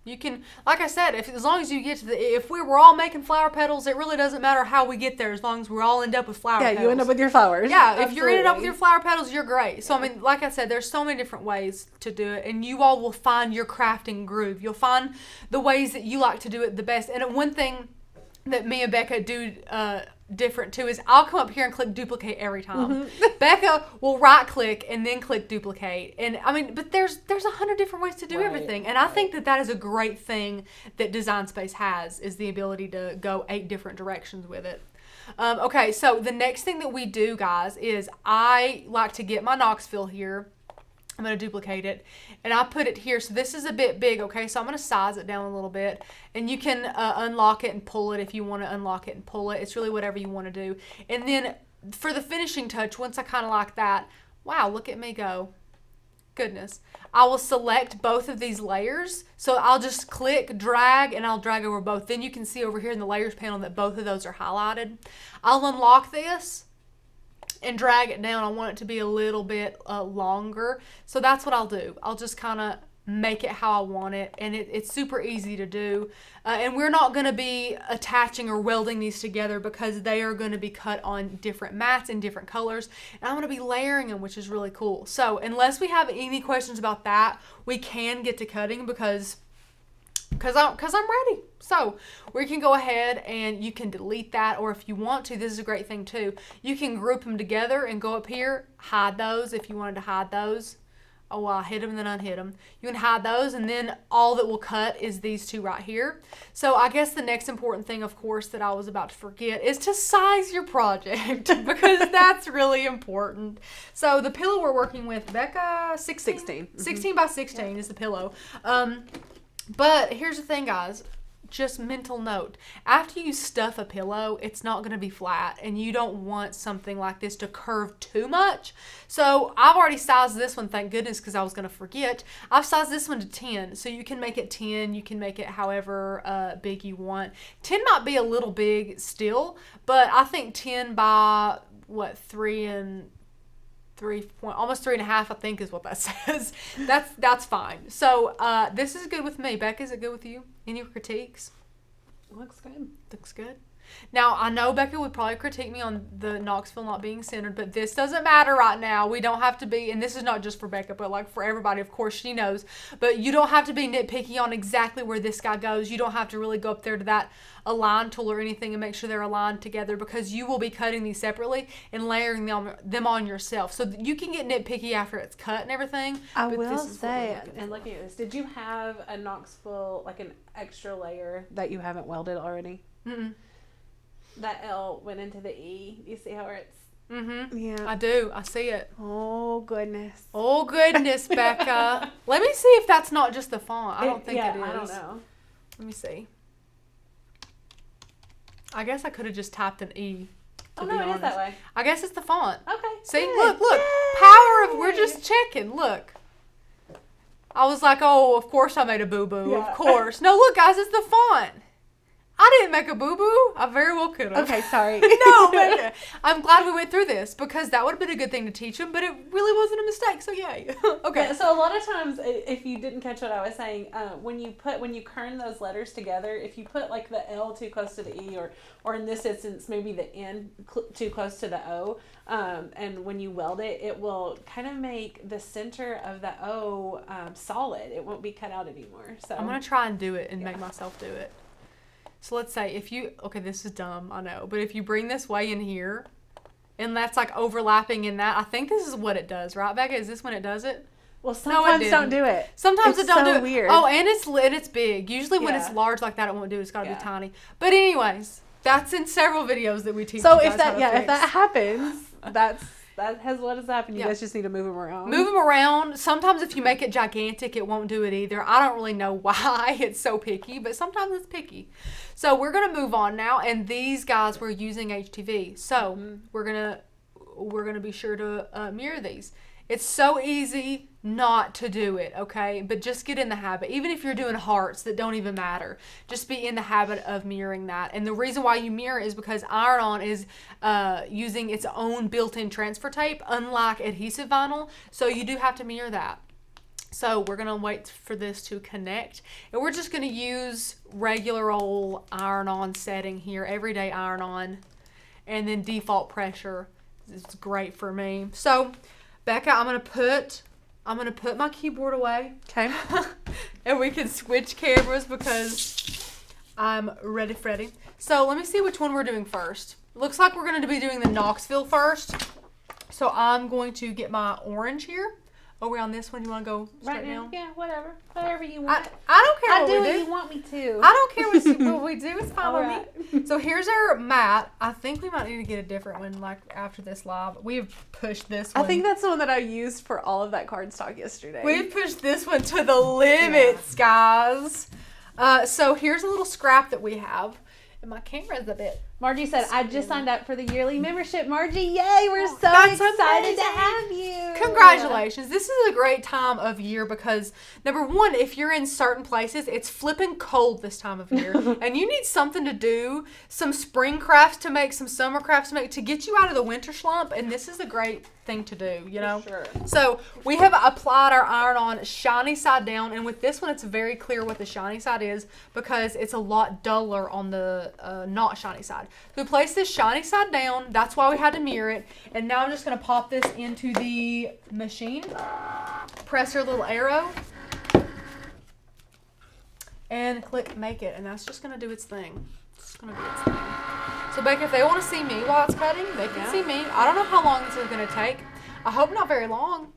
You can, like I said, as long as you get to if we were all making flower petals, it really doesn't matter how we get there, as long as we all end up with flower petals. Yeah, you end up with your flowers. Yeah, absolutely. If you're ended up with your flower petals, you're great. So, I mean, like I said, there's so many different ways to do it, and you all will find your crafting groove. You'll find the ways that you like to do it the best. And one thing that me and Becca do different too is I'll come up here and click duplicate every time. Becca will right click and then click duplicate, and I mean, but there's 100 different ways to do everything, and I think that is a great thing that Design Space has, is the ability to go 8 different directions with it. Okay, so the next thing that we do, guys, is I like to get my Knoxville here. I'm going to duplicate it, and I put it here. So this is a bit big, okay? So I'm going to size it down a little bit, and you can unlock it and pull it if you want to unlock it and pull it. It's really whatever you want to do. And then for the finishing touch, once I kind of like that, wow, look at me go. Goodness. I will select both of these layers. So I'll just click, drag, and I'll drag over both. Then you can see over here in the layers panel that both of those are highlighted. I'll unlock this and drag it down. I want it to be a little bit longer. So that's what I'll do. I'll just kind of make it how I want it, and it's super easy to do. And we're not going to be attaching or welding these together because they are going to be cut on different mats in different colors, and I'm going to be layering them, which is really cool. So unless we have any questions about that, we can get to cutting because I'm ready. So we can go ahead and you can delete that, or if you want to, this is a great thing too. You can group them together and go up here, hide those if you wanted to hide those. Oh, well, I hit them and then unhit them. You can hide those, and then all that will cut is these two right here. So I guess the next important thing, of course, that I was about to forget is to size your project because that's really important. So the pillow we're working with, Becca, 16 by 16 is the pillow. But here's the thing, guys. Just mental note. After you stuff a pillow, it's not going to be flat, and you don't want something like this to curve too much. So I've already sized this one, thank goodness, because I was going to forget. I've sized this one to 10, so you can make it 10. You can make it however big you want. 10 might be a little big still, but I think 10 by, what, almost 3.5, I think is what that says. That's fine. So this is good with me. Becca, is it good with you? Any critiques? Looks good. Looks good. Now, I know Becca would probably critique me on the Knoxville not being centered, but this doesn't matter right now. We don't have to be, and this is not just for Becca, but like for everybody, of course, she knows. But you don't have to be nitpicky on exactly where this guy goes. You don't have to really go up there to that align tool or anything and make sure they're aligned together, because you will be cutting these separately and layering them on yourself. So you can get nitpicky after it's cut and everything. I will say, and looking at this, did you have a Knoxville, like an extra layer that you haven't welded already? Mm-mm. That L went into the E. You see how it's... Mm-hmm. Yeah. I do. I see it. Oh, goodness. Oh, goodness, Becca. Let me see if that's not just the font. I don't think it is. I don't know. Let me see. I guess I could have just typed an E. Oh, no, it is that way. I guess it's the font. Okay. See? Good. Look. Yay! Power of... We're just checking. Look. I was like, oh, of course I made a boo-boo. Yeah. Of course. No, look, guys, it's the font. I didn't make a boo-boo. I very well could have. Okay, sorry. No, but I'm glad we went through this because that would have been a good thing to teach them, but it really wasn't a mistake, so yay. Okay. Yeah, so a lot of times, if you didn't catch what I was saying, when you kern those letters together, if you put like the L too close to the E, or in this instance, maybe the N too close to the O, and when you weld it, it will kind of make the center of the O solid. It won't be cut out anymore. So I'm going to try and do it and make myself do it. So let's say if you, okay, this is dumb, I know, but if you bring this way in here, and that's like overlapping in that, I think this is what it does, right, Becca? Is this when it does it? Well, sometimes don't do it. Sometimes it don't do it. It's so weird. Oh, and it's big. Usually when it's large like that, it won't do it. It's got to be tiny. But anyways, that's in several videos that we teach. So if that happens, that has what has happened. You guys just need to move them around. Move them around. Sometimes if you make it gigantic, it won't do it either. I don't really know why it's so picky, but sometimes it's picky. So we're going to move on now. And these guys were using HTV. So we're going to be sure to mirror these. It's so easy not to do it, okay? But just get in the habit. Even if you're doing hearts that don't even matter, just be in the habit of mirroring that. And the reason why you mirror is because iron-on is using its own built-in transfer tape, unlike adhesive vinyl. So you do have to mirror that. So we're going to wait for this to connect. And we're just going to use regular old iron-on setting here, everyday iron-on. And then default pressure is great for me. So Becca, I'm gonna put my keyboard away. Okay. And we can switch cameras because I'm ready, Freddy. So let me see which one we're doing first. Looks like we're gonna be doing the Knoxville first. So I'm going to get my orange here. Are we on this one? You want to go straight now? Yeah, whatever you want. I don't care what we do. What you want me to. I don't care what we do. It's fine with me. So here's our mat. I think we might need to get a different one like after this live. We've pushed this one. I think that's the one that I used for all of that cardstock yesterday. We've pushed this one to the limits, guys. So here's a little scrap that we have. And my camera's a bit... Margie said, I just signed up for the yearly membership. Margie, yay! We're so excited to have you. Congratulations. This is a great time of year because, number one, if you're in certain places, it's flipping cold this time of year. And you need something to do, some spring crafts to make, some summer crafts to make, to get you out of the winter slump. And this is a great thing to do, you know? Sure. So we have applied our iron-on shiny side down. And with this one, it's very clear what the shiny side is because it's a lot duller on the not shiny side. So we place this shiny side down. That's why we had to mirror it. And now I'm just going to pop this into the machine. Press your little arrow. And click make it. And that's just going to do its thing. It's just going to do its thing. So Becca, if they want to see me while it's cutting, they can see me. I don't know how long this is going to take. I hope not very long.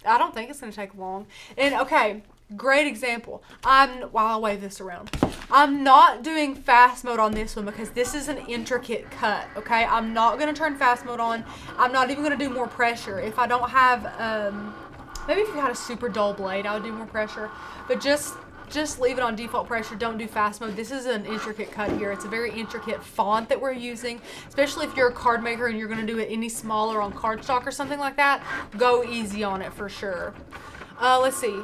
I don't think it's going to take long. And okay, great example. While I wave this around, I'm not doing fast mode on this one because this is an intricate cut, okay? I'm not going to turn fast mode on. I'm not even going to do more pressure. If I don't have, maybe if you had a super dull blade, I would do more pressure. But just leave it on default pressure. Don't do fast mode. This is an intricate cut here. It's a very intricate font that we're using, especially if you're a card maker and you're going to do it any smaller on cardstock or something like that. Go easy on it for sure. Let's see.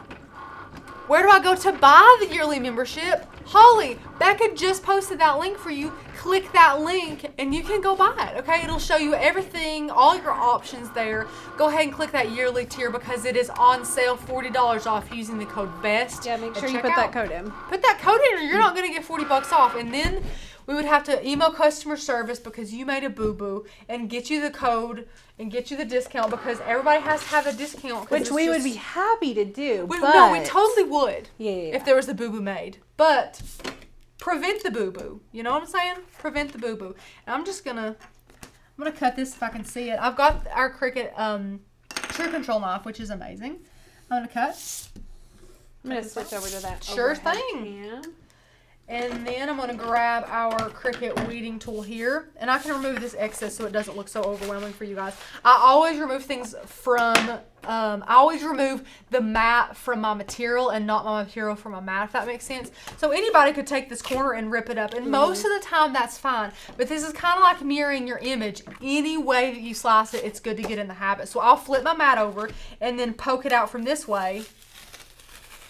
Where do I go to buy the yearly membership? Holly, Becca just posted that link for you. Click that link and you can go buy it, okay? It'll show you everything, all your options there. Go ahead and click that yearly tier because it is on sale, $40 off using the code BEST. Yeah, make sure you put that code in. Put that code in or you're not going to get $40 off. And then we would have to email customer service because you made a boo-boo and get you the code and get you the discount because everybody has to have a discount. Which we would be happy to do. No, we totally would. Yeah. If there was a boo-boo made. But prevent the boo-boo. You know what I'm saying? Prevent the boo-boo. And I'm gonna cut this if I can see it. I've got our Cricut True Control knife, which is amazing. I'm gonna cut. I'm gonna switch over to that. Sure thing. And then I'm going to grab our Cricut weeding tool here. And I can remove this excess so it doesn't look so overwhelming for you guys. I always remove things from, I always remove the mat from my material and not my material from my mat, if that makes sense. So anybody could take this corner and rip it up. And most of the time that's fine. But this is kind of like mirroring your image. Any way that you slice it, it's good to get in the habit. So I'll flip my mat over and then poke it out from this way.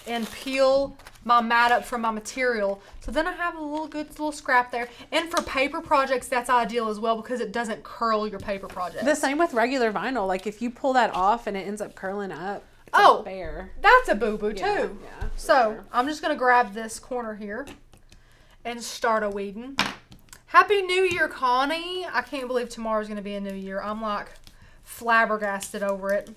and peel my mat up from my material. So then I have a good little scrap there. And for paper projects, that's ideal as well because it doesn't curl your paper project. The same with regular vinyl. Like if you pull that off and it ends up curling up, it's a bear. That's a boo-boo too. Yeah, so sure. I'm just going to grab this corner here and start a weeding. Happy New Year, Connie. I can't believe tomorrow's going to be a new year. I'm like flabbergasted over it.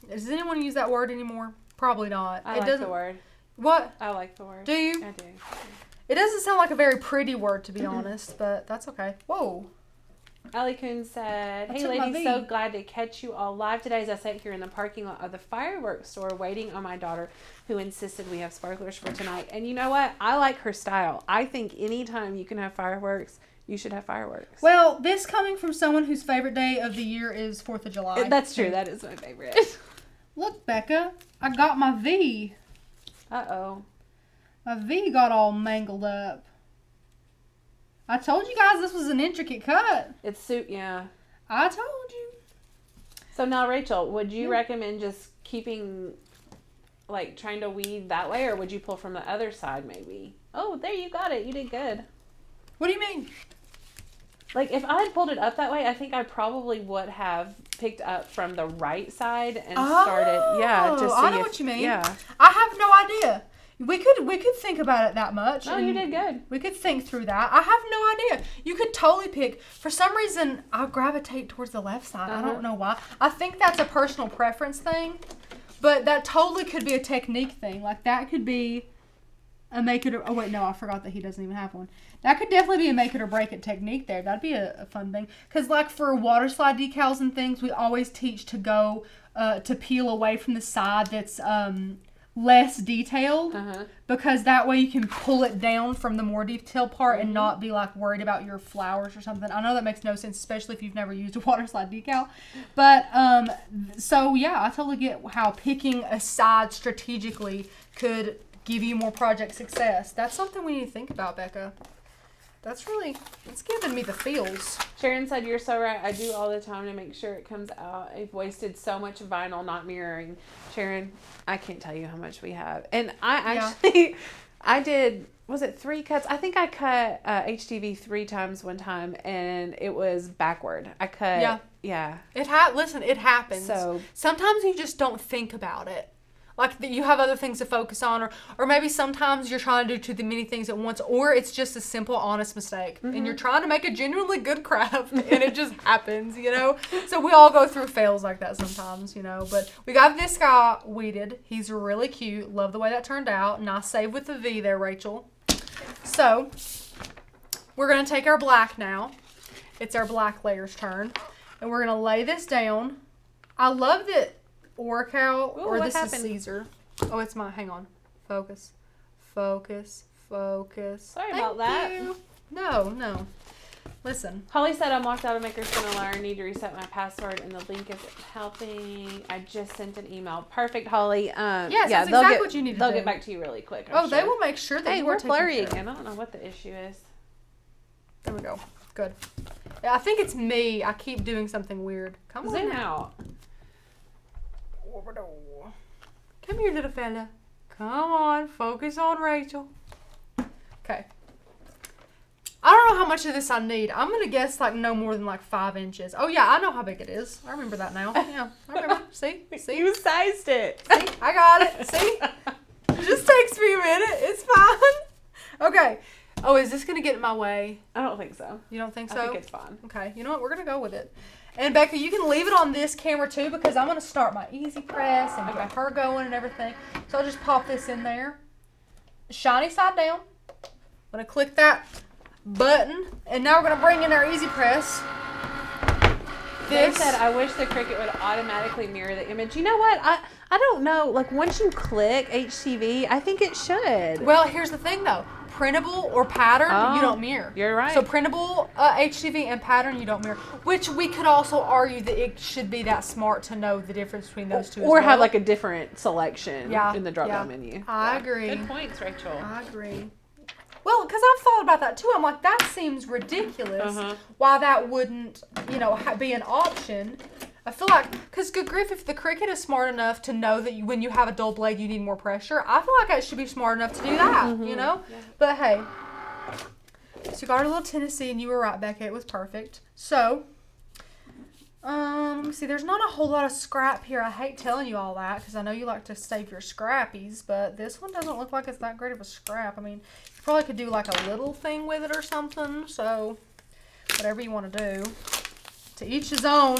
Does anyone use that word anymore? Probably not. I like the word. What? I like the word. Do you? I do. It doesn't sound like a very pretty word, to be honest, but that's okay. Whoa. Allie Coon said, "Hey ladies, so glad to catch you all live today as I sat here in the parking lot of the fireworks store waiting on my daughter who insisted we have sparklers for tonight." And you know what? I like her style. I think anytime you can have fireworks, you should have fireworks. Well, this coming from someone whose favorite day of the year is 4th of July. That's true. That is my favorite. Look, Becca, I got my V. Uh-oh. My V got all mangled up. I told you guys this was an intricate cut. Yeah. I told you. So now, Rachel, would you recommend just keeping, like, trying to weed that way, or would you pull from the other side maybe? Oh, there, you got it. You did good. What do you mean? Like, if I had pulled it up that way, I think I probably would have picked up from the right side and started, to see I know what you mean. Yeah. I have no idea. We could think about it that much. Oh, you did good. We could think through that. I have no idea. You could totally pick. For some reason, I gravitate towards the left side. I don't know why. I think that's a personal preference thing. But that totally could be a technique thing. Like, that could be a make it or... Oh, wait, no. I forgot that he doesn't even have one. That could definitely be a make it or break it technique there. That'd be a fun thing. Because, like, for water slide decals and things, we always teach to go... to peel away from the side that's... less detailed because that way you can pull it down from the more detailed part and not be like worried about your flowers or something. I know that makes no sense, especially if you've never used a water slide decal, but so yeah, I totally get how picking a side strategically could give you more project success. That's something we need to think about, Becca. It's giving me the feels. Sharon said, "You're so right. I do all the time to make sure it comes out. I've wasted so much vinyl not mirroring." Sharon, I can't tell you how much we have. And I actually, I did, was it 3 cuts? I think I cut HTV 3 times one time, and it was backward. I cut, yeah. Listen, it happens. So sometimes you just don't think about it. Like, you have other things to focus on, or maybe sometimes you're trying to do too many things at once, or it's just a simple, honest mistake. And you're trying to make a genuinely good craft, and it just happens, you know? So we all go through fails like that sometimes, you know? But we got this guy weeded. He's really cute. Love the way that turned out. Nice save with the V there, Rachel. So we're going to take our black now. It's our black layer's turn. And we're going to lay this down. I love that... Oracle, or this is Caesar. Oh, it's mine. Hang on. Focus. Sorry about that. You. No. Listen. Holly said, "I'm locked out of Maker's Gonna Learn. Need to reset my password, and the link isn't helping. I just sent an email." Perfect, Holly. Yes, that's exactly what you need to do. They'll get back to you really quick. I'm sure. They will make sure that you are taking care. Hey, we're blurry again. I don't know what the issue is. There we go. Good. Yeah, I think it's me. I keep doing something weird. Come on. Zoom out. Come here, little fella. Come on, focus on Rachel. Okay. I don't know how much of this I need. I'm going to guess like no more than like 5 inches. Oh yeah, I know how big it is. I remember that now. Yeah, I remember. See? You sized it. See? I got it. See? It just takes me a minute. It's fine. Okay. Oh, is this going to get in my way? I don't think so. You don't think so? I think it's fine. Okay. You know what? We're going to go with it. And Becca, you can leave it on this camera too because I'm going to start my easy press and get her going and everything. So I'll just pop this in there. Shiny side down. I'm going to click that button. And now we're going to bring in our easy press. They said, "I wish the Cricut would automatically mirror the image." You know what? I don't know. Like, once you click HTV, I think it should. Well, here's the thing though. Printable or pattern, you don't mirror. You're right. So printable HTV and pattern, you don't mirror. Which we could also argue that it should be that smart to know the difference between those two. Or have like a different selection in the drop-down menu. I agree. Good points, Rachel. I agree. Well, because I've thought about that too. I'm like, that seems ridiculous. Why that wouldn't, be an option. I feel like, because good grief, if the Cricut is smart enough to know that when you have a dull blade, you need more pressure, I feel like it should be smart enough to do that, you know? Yeah. But hey, so you got our little Tennessee, and you were right, Becca. It was perfect. So, let me see. There's not a whole lot of scrap here. I hate telling you all that because I know you like to save your scrappies, but this one doesn't look like it's that great of a scrap. I mean, you probably could do like a little thing with it or something. So, whatever you want to do. To each his own.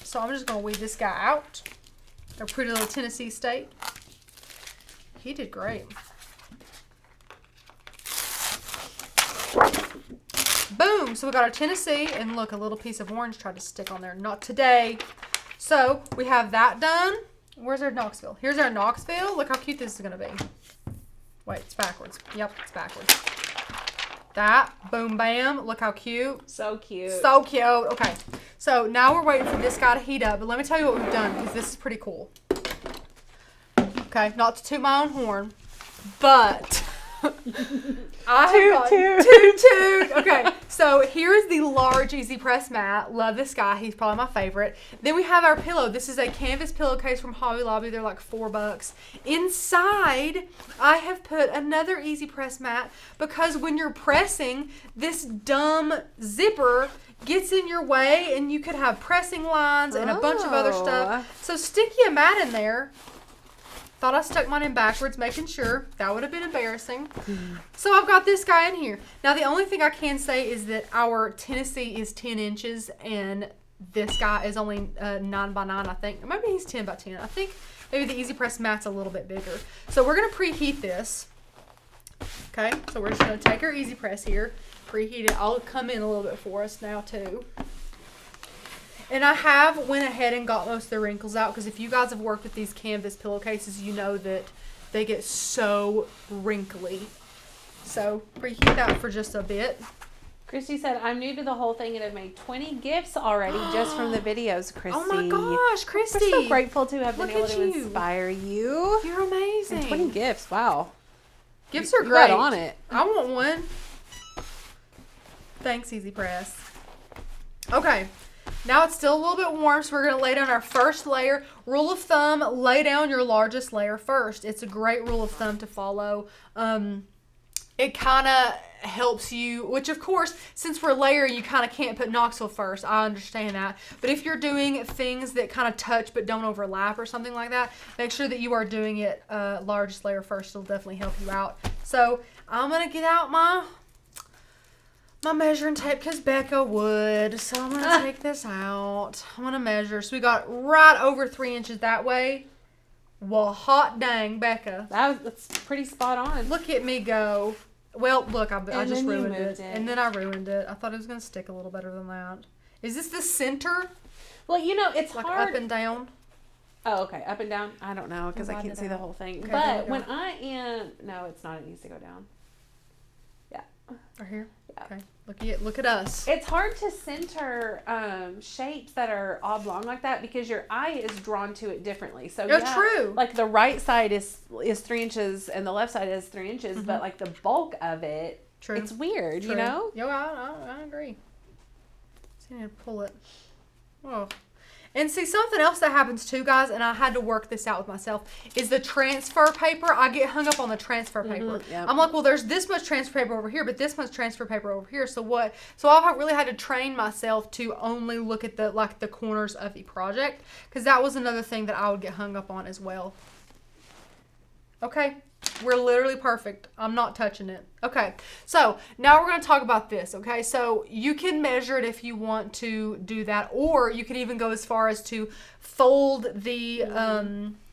So, I'm just going to weed this guy out. Our pretty little Tennessee steak. He did great. Boom! So we got our Tennessee, and look, a little piece of orange tried to stick on there. Not today. So we have that done. Where's our Knoxville? Here's our Knoxville. Look how cute this is going to be. Wait, it's backwards. Yep, it's backwards. That. Boom, bam. Look how cute. So cute. So cute. Okay. So now we're waiting for this guy to heat up. But let me tell you what we've done, because this is pretty cool. Okay, not to toot my own horn, but... Toot. Okay, so here is the large Easy Press mat. Love this guy. He's probably my favorite. Then we have our pillow. This is a canvas pillowcase from Hobby Lobby. They're like $4. Inside, I have put another Easy Press mat because when you're pressing, this dumb zipper gets in your way and you could have pressing lines and a bunch of other stuff. So stick you a mat in there. Thought I stuck mine in backwards, making sure. That would have been embarrassing. So I've got this guy in here. Now, the only thing I can say is that our Tennessee is 10 inches, and this guy is only 9 by 9, I think. Or maybe he's 10 by 10. I think maybe the Easy Press mat's a little bit bigger. So we're going to preheat this. Okay, so we're just going to take our Easy Press here, preheat it. I'll come in a little bit for us now, too. And I have went ahead and got most of the wrinkles out because if you guys have worked with these canvas pillowcases, you know that they get so wrinkly. So preheat that for just a bit. Christy said, I'm new to the whole thing and have made 20 gifts already just from the videos, Christy. Oh my gosh, Christy. We're so grateful to have been able to inspire you. You're amazing. And 20 gifts, wow. Gifts are great. Right on it. I want one. Thanks, Easy Press. Okay. Now it's still a little bit warm, so we're going to lay down our first layer. Rule of thumb, lay down your largest layer first. It's a great rule of thumb to follow. It kind of helps you, which of course, since we're layering, you kind of can't put Knoxville first. I understand that. But if you're doing things that kind of touch but don't overlap or something like that, make sure that you are doing it largest layer first. It'll definitely help you out. So I'm going to get out my measuring tape because Becca would. So I'm going to take this out. I'm going to measure. So we got right over 3 inches that way. Well, hot dang, Becca. That's pretty spot on. Look at me go. Well, look, I just ruined it. And then I ruined it. I thought it was going to stick a little better than that. Is this the center? Well, you know, it's like hard. Up and down? Oh, okay. Up and down? I don't know because I can't see the whole thing. Okay, but when I am... No, it's not. It needs to go down. Yeah. Right here? Yeah. Okay. Look at us. It's hard to center shapes that are oblong like that because your eye is drawn to it differently. So yeah, true. Like the right side is 3 inches and the left side is 3 inches, but like the bulk of it, true. It's weird, True. you know? Yeah, I agree. So you need to pull it. Oh. And see, something else that happens too, guys, and I had to work this out with myself, is the transfer paper. I get hung up on the transfer paper. Yep. I'm like, well, there's this much transfer paper over here, but this much transfer paper over here. So what? So I've really had to train myself to only look at the corners of the project, because that was another thing that I would get hung up on as well. Okay. We're literally perfect. I'm not touching it. Okay, so now we're going to talk about this, okay? So you can measure it if you want to do that, or you can even go as far as to fold the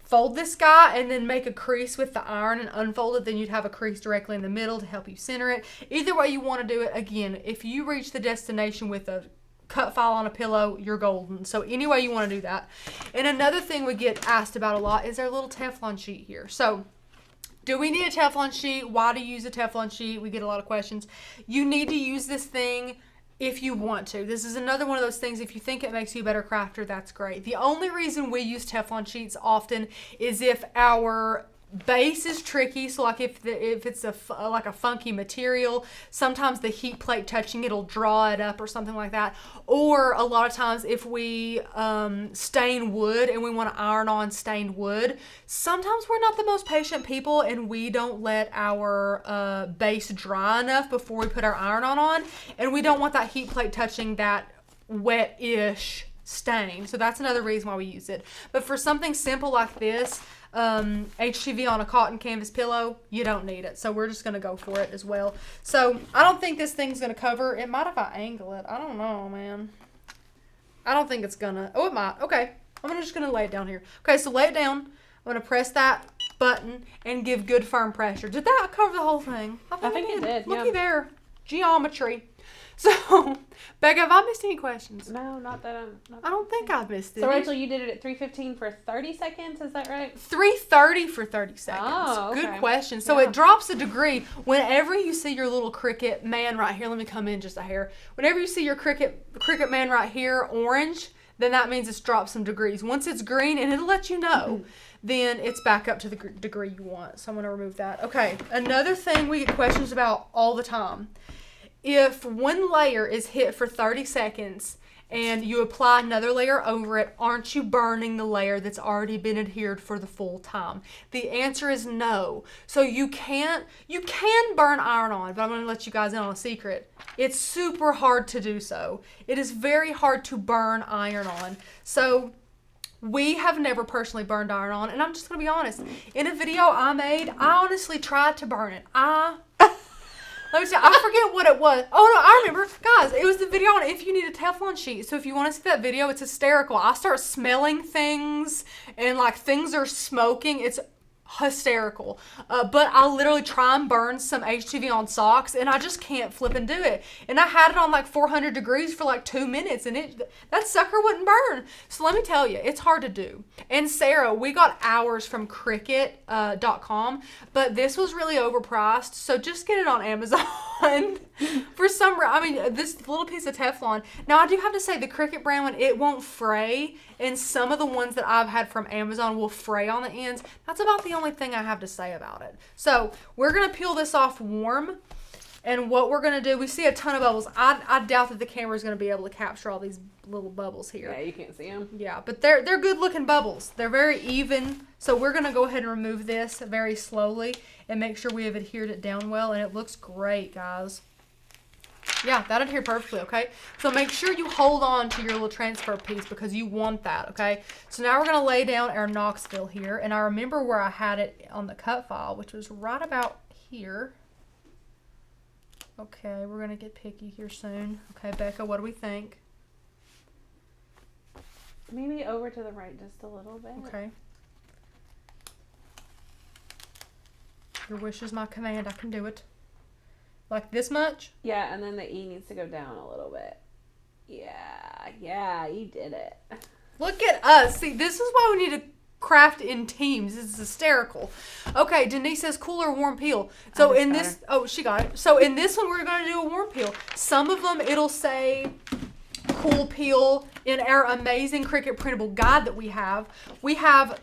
fold this guy and then make a crease with the iron and unfold it. Then you'd have a crease directly in the middle to help you center it. Either way you want to do it, again, if you reach the destination with a cut file on a pillow, you're golden. So any way you want to do that. And another thing we get asked about a lot is our little Teflon sheet here. So do we need a Teflon sheet? Why do you use a Teflon sheet? We get a lot of questions. You need to use this thing if you want to. This is another one of those things, if you think it makes you a better crafter, that's great. The only reason we use Teflon sheets often is if our base is tricky. So like if it's like a funky material, sometimes the heat plate touching it'll draw it up or something like that. Or a lot of times if we stain wood and we want to iron on stained wood, sometimes we're not the most patient people and we don't let our base dry enough before we put our iron on, and we don't want that heat plate touching that wet-ish stain. So that's another reason why we use it. But for something simple like this, HTV on a cotton canvas pillow, you don't need it. So we're just going to go for it as well. So I don't think this thing's going to cover. It might if I angle it. I don't know, man. I don't think it's going to. Oh, it might. Okay. I'm just going to lay it down here. Okay, so lay it down. I'm going to press that button and give good firm pressure. Did that cover the whole thing? I think it did. Looky there. Geometry. So, Becca, have I missed any questions? No, not that I don't think I've missed it. So, Rachel, you did it at 3:15 for 30 seconds, is that right? 3:30 for 30 seconds. Oh, okay. Good question. So, it drops a degree whenever you see your little Cricut man right here. Let me come in just a hair. Whenever you see your Cricut man right here, orange, then that means it's dropped some degrees. Once it's green, and it'll let you know, then it's back up to the degree you want. So, I'm going to remove that. Okay, another thing we get questions about all the time. If one layer is hit for 30 seconds and you apply another layer over it, aren't you burning the layer that's already been adhered for the full time? The answer is no. So you can burn iron-on, but I'm going to let you guys in on a secret. It's super hard to do so. It is very hard to burn iron-on. So we have never personally burned iron-on, and I'm just going to be honest. In a video I made, I honestly tried to burn it. Let me see, I forget what it was. Oh, no, I remember. Guys, it was the video on if you need a Teflon sheet. So if you want to see that video, it's hysterical. I start smelling things and, like, things are smoking. It's hysterical. But I literally try and burn some HTV on socks, and I just can't flip and do it. And I had it on, like, 400 degrees for, like, 2 minutes, and that sucker wouldn't burn. So let me tell you, it's hard to do. And Sarah, we got ours from Cricut.com, but this was really overpriced, so just get it on Amazon. For some reason, I mean, this little piece of Teflon. Now, I do have to say, the Cricut brand one, it won't fray, and some of the ones that I've had from Amazon will fray on the ends. That's about the only thing I have to say about it. So, we're going to peel this off warm, and what we're going to do, we see a ton of bubbles. I doubt that the camera is going to be able to capture all these little bubbles here. Yeah, you can't see them. Yeah, but they're good looking bubbles. They're very even. So we're going to go ahead and remove this very slowly and make sure we have adhered it down well, and it looks great, guys. Yeah, that adhered perfectly, okay? So make sure you hold on to your little transfer piece because you want that, okay? So now we're going to lay down our Knoxville here, and I remember where I had it on the cut file, which was right about here. Okay, we're going to get picky here soon. Okay, Becca, what do we think? Maybe over to the right just a little bit. Okay. Your wish is my command. I can do it. Like this much? Yeah, and then the E needs to go down a little bit. Yeah, you did it. Look at us. See, this is why we need to craft in teams. This is hysterical. Okay, Denise says cool or warm peel. So in this, she got it. So in this one, we're going to do a warm peel. Some of them, it'll say cool peel. In our amazing Cricut printable guide that we have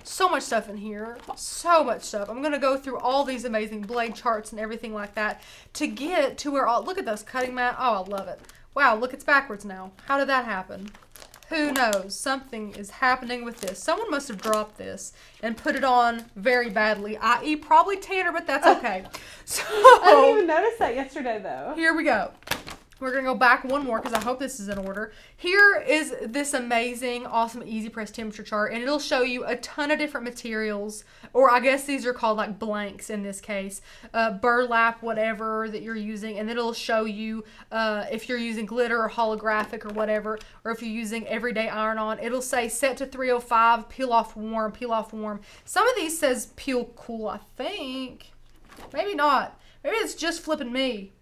so much stuff in here. So much stuff. I'm going to go through all these amazing blade charts and everything like that to get to where, look at those cutting mat. Oh, I love it. Wow, look, it's backwards now. How did that happen? Who knows? Something is happening with this. Someone must have dropped this and put it on very badly, i.e. probably Tanner, but that's okay. So I didn't even notice that yesterday, though. Here we go. We're going to go back one more because I hope this is in order. Here is this amazing, awesome Easy Press temperature chart, and it'll show you a ton of different materials, or I guess these are called like blanks in this case, burlap, whatever that you're using, and it'll show you if you're using glitter or holographic or whatever, or if you're using everyday iron-on. It'll say set to 305, peel off warm, peel off warm. Some of these says peel cool, I think. Maybe not. Maybe it's just flipping me.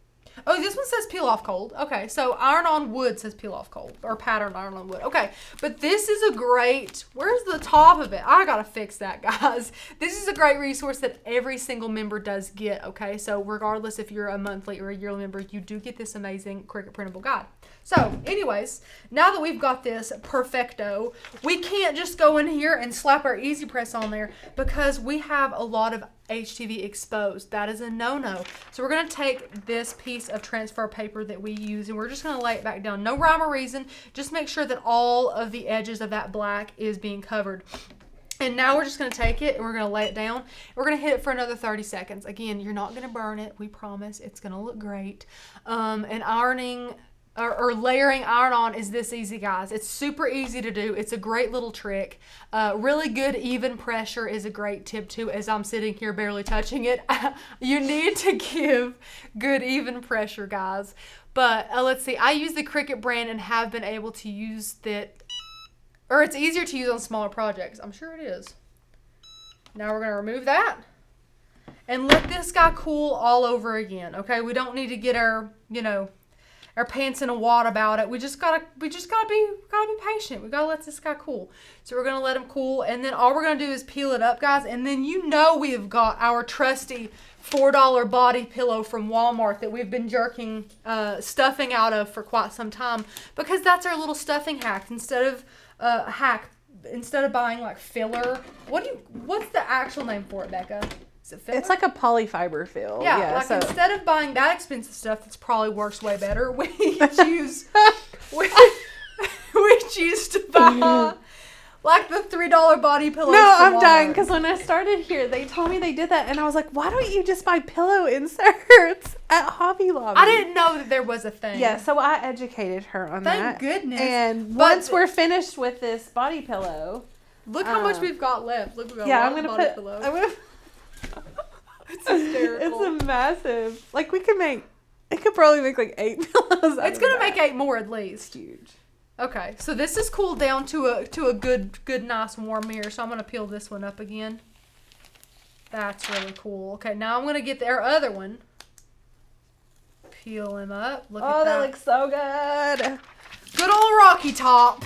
Oh, this one says peel off cold. Okay, so iron on wood says peel off cold, or pattern iron on wood. Okay, but this is a great, where's the top of it? I gotta fix that, guys. This is a great resource that every single member does get, okay? So regardless if you're a monthly or a yearly member, you do get this amazing Cricut printable guide. So anyways, now that we've got this perfecto, we can't just go in here and slap our Easy Press on there because we have a lot of HTV exposed. That is a no-no. So we're going to take this piece of transfer paper that we use and we're just going to lay it back down. No rhyme or reason. Just make sure that all of the edges of that black is being covered. And now we're just going to take it and we're going to lay it down. We're going to hit it for another 30 seconds. Again, you're not going to burn it. We promise. It's going to look great. And ironing... Or layering iron on is this easy, guys. It's super easy to do. It's a great little trick. Really good even pressure is a great tip too, as I'm sitting here barely touching it. You need to give good even pressure, guys. But let's see. I use the Cricut brand and have been able to use that, or it's easier to use on smaller projects. I'm sure it is. Now we're going to remove that and let this guy cool all over again. Okay, we don't need to get our, our pants in a wad about it. We just gotta be patient. We gotta let this guy cool. So we're gonna let him cool, and then all we're gonna do is peel it up, guys. And then we have got our trusty $4 body pillow from Walmart that we've been jerking stuffing out of for quite some time, because that's our little stuffing hack. Instead of buying like filler, what's the actual name for it, Becca? It's like a polyfiber fill. Yeah, so instead of buying that expensive stuff that's probably works way better, we choose to buy like the $3 body pillows. No, I'm dying because when I started here, they told me they did that, and I was like, why don't you just buy pillow inserts at Hobby Lobby? I didn't know that there was a thing. Yeah, so I educated her on that. Thank goodness. And once we're finished with this body pillow, look how much we've got left. Look, we've got a lot of body pillows. It's hysterical. It's a massive. Like it could probably make like 8 pillows. It's gonna make 8 more at least. Huge. Okay, so this is cooled down to a good, nice warm mirror. So I'm gonna peel this one up again. That's really cool. Okay, now I'm gonna get our other one. Peel him up. Look at that. Oh, that looks so good. Good old Rocky Top.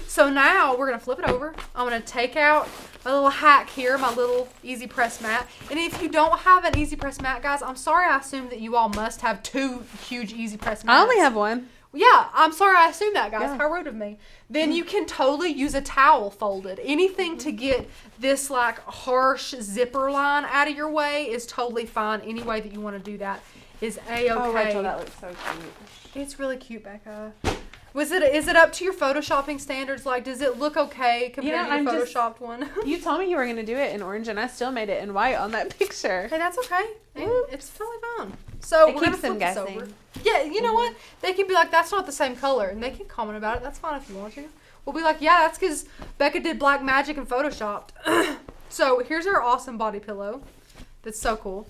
So now we're gonna flip it over. I'm gonna take out my little hack here, my little Easy Press mat. And if you don't have an Easy Press mat, guys, I'm sorry I assumed that you all must have 2 huge Easy Press mats. I only have one. Yeah, I'm sorry I assumed that, guys. Yeah. How rude of me. Then you can totally use a towel folded. Anything to get this like harsh zipper line out of your way is totally fine. Any way that you want to do that is A-okay. Oh, Rachel, that looks so cute. It's really cute, Becca. Is it up to your photoshopping standards? Like, does it look okay compared to your photoshopped one? You told me you were going to do it in orange, and I still made it in white on that picture. Hey, that's okay. It's totally fine. So we're going to flip this over. Yeah, you know what? They can be like, that's not the same color, and they can comment about it. That's fine if you want to. We'll be like, yeah, that's because Becca did black magic and photoshopped. So here's our awesome body pillow. That's so cool.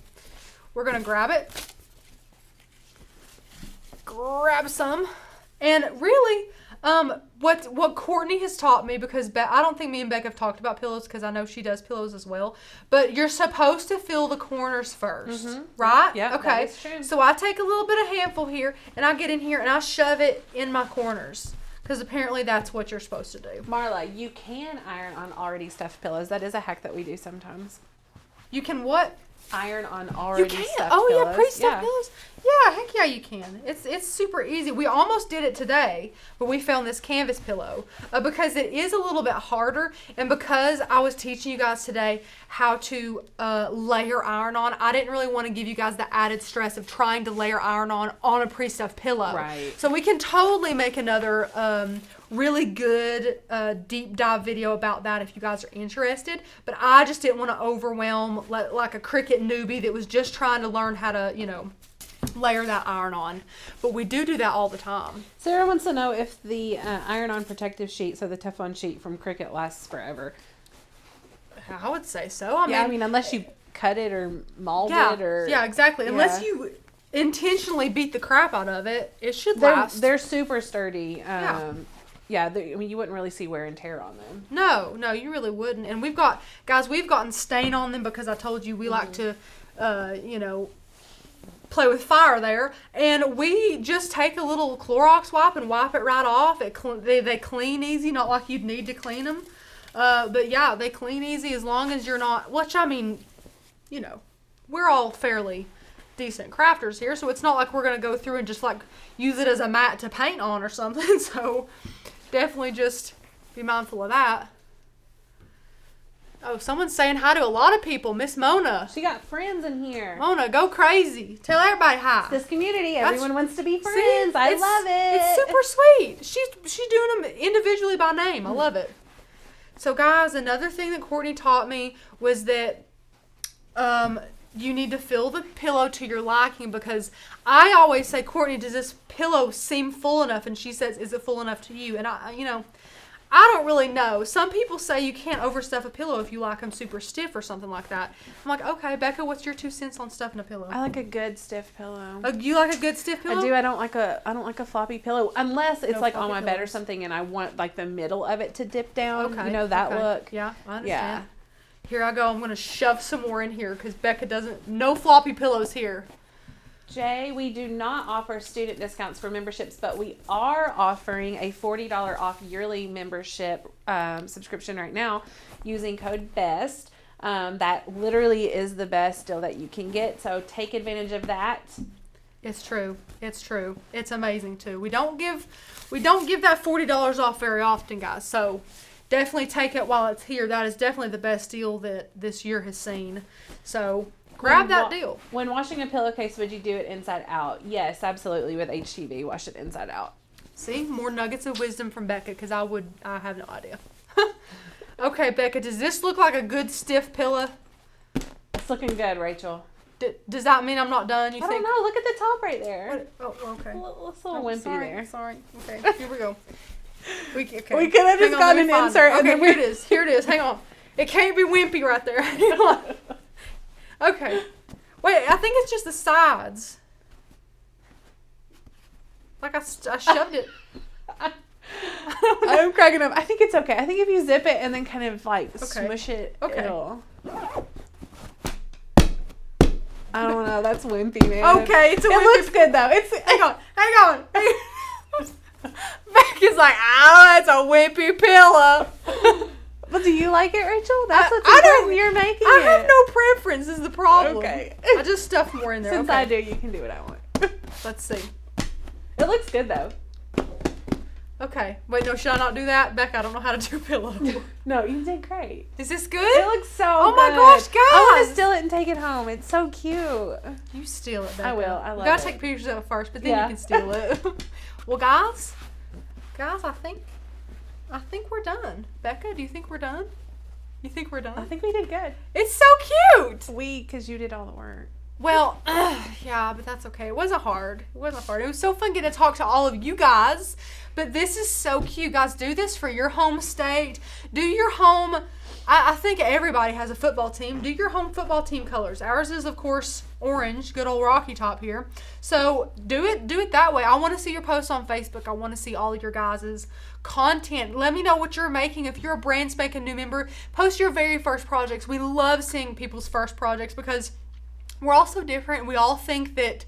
We're going to grab it. Grab some. And really, what Courtney has taught me, because I don't think me and Becca have talked about pillows because I know she does pillows as well, but you're supposed to fill the corners first, right? Yeah, okay. That is true. So I take a little bit of handful here, and I get in here, and I shove it in my corners, because apparently that's what you're supposed to do. Marla, you can iron on already stuffed pillows. That is a hack that we do sometimes. You can what? Iron on already stuffed pillows. Oh, yeah, pre-stuffed pillows. Yeah, heck yeah, you can. It's super easy. We almost did it today, but we found this canvas pillow because it is a little bit harder, and because I was teaching you guys today how to layer iron on, I didn't really want to give you guys the added stress of trying to layer iron on a pre-stuffed pillow. Right. So we can totally make another really good deep dive video about that if you guys are interested, but I just didn't want to overwhelm like a Cricut newbie that was just trying to learn how to layer that iron on. But we do that all the time. Sarah wants to know if the iron on protective sheet, so the Teflon sheet from Cricut, lasts forever. I would say so. I mean unless you cut it or mold it or exactly. Unless you intentionally beat the crap out of it, it should last. They're super sturdy. You wouldn't really see wear and tear on them. No, you really wouldn't. And we've gotten stain on them because I told you we like to, play with fire there. And we just take a little Clorox wipe and wipe it right off. They clean easy, not like you'd need to clean them. But yeah, they clean easy as long as you're not, which I mean, you know, we're all fairly decent crafters here, so it's not like we're going to go through and just like use it as a mat to paint on or something. So definitely just be mindful of that. Oh, someone's saying hi to a lot of people. Miss Mona. She got friends in here. Mona, go crazy. Tell everybody hi. It's this community. Everyone wants to be friends. I love it. It's super sweet. She's doing them individually by name. I love it. So, guys, another thing that Courtney taught me was that you need to fill the pillow to your liking, because I always say, Courtney, does this pillow seem full enough? And she says, is it full enough to you? And I don't really know. Some people say you can't overstuff a pillow if you like them super stiff or something like that. I'm like, okay, Becca, what's your 2 cents on stuffing a pillow? I like a good stiff pillow. You like a good stiff pillow? I do. I don't like a floppy pillow unless it's like on my bed or something, and I want like the middle of it to dip down. Okay. You know that look. Yeah, I understand. Yeah. Here I go. I'm gonna shove some more in here because Becca doesn't. No floppy pillows here. Jay, we do not offer student discounts for memberships, but we are offering a $40 off yearly membership subscription right now using code BEST. That literally is the best deal that you can get, so take advantage of that. It's true. It's true. It's amazing too. We don't give that $40 off very often, guys. So definitely take it while it's here. That is definitely the best deal that this year has seen. So grab that deal. When washing a pillowcase, would you do it inside out? Yes, absolutely. With HTV, wash it inside out. See, more nuggets of wisdom from Becca, because I have no idea. Okay, Becca, does this look like a good stiff pillow? It's looking good, Rachel. Does that mean I'm not done? I don't know. Look at the top right there. What? Oh, okay. It's a little wimpy there. Sorry. Okay, here we go. We could have just got an insert. Okay, here it is. Here it is. Hang on. It can't be wimpy right there. Hang on. Okay. Wait, I think it's just the sides. Like I shoved it. I'm cracking up. I think it's okay. I think if you zip it and then kind of like smush it, it'll... I don't know. That's wimpy, man. Okay, it's a wimpy. It looks good, though. Hang on. Becca's like, that's a wimpy pillow. But do you like it, Rachel? That's what's important. You're making it. I have no preference is the problem. Okay. I just stuffed more in there. Since I do, you can do what I want. Let's see. It looks good, though. Okay. Wait, no, should I not do that? Becca, I don't know how to do pillow. No, you did great. Is this good? It looks so good. Oh my gosh, guys. I want to steal it and take it home. It's so cute. You steal it, Becca. I will. I love it. You gotta take pictures of it first, but then you can steal it. Well, guys, I think we're done. Becca, do you think we're done? You think we're done? I think we did good. It's so cute. Because you did all the work. Well, yeah, but that's okay. It wasn't hard. It was so fun getting to talk to all of you guys. But this is so cute. Guys, do this for your home state. Do your home... I think everybody has a football team. Do your home football team colors. Ours is, of course, orange. Good old Rocky Top here. So do it that way. I want to see your posts on Facebook. I want to see all your guys' content. Let me know what you're making. If you're a brand spanking new member, post your very first projects. We love seeing people's first projects because we're all so different. We all think that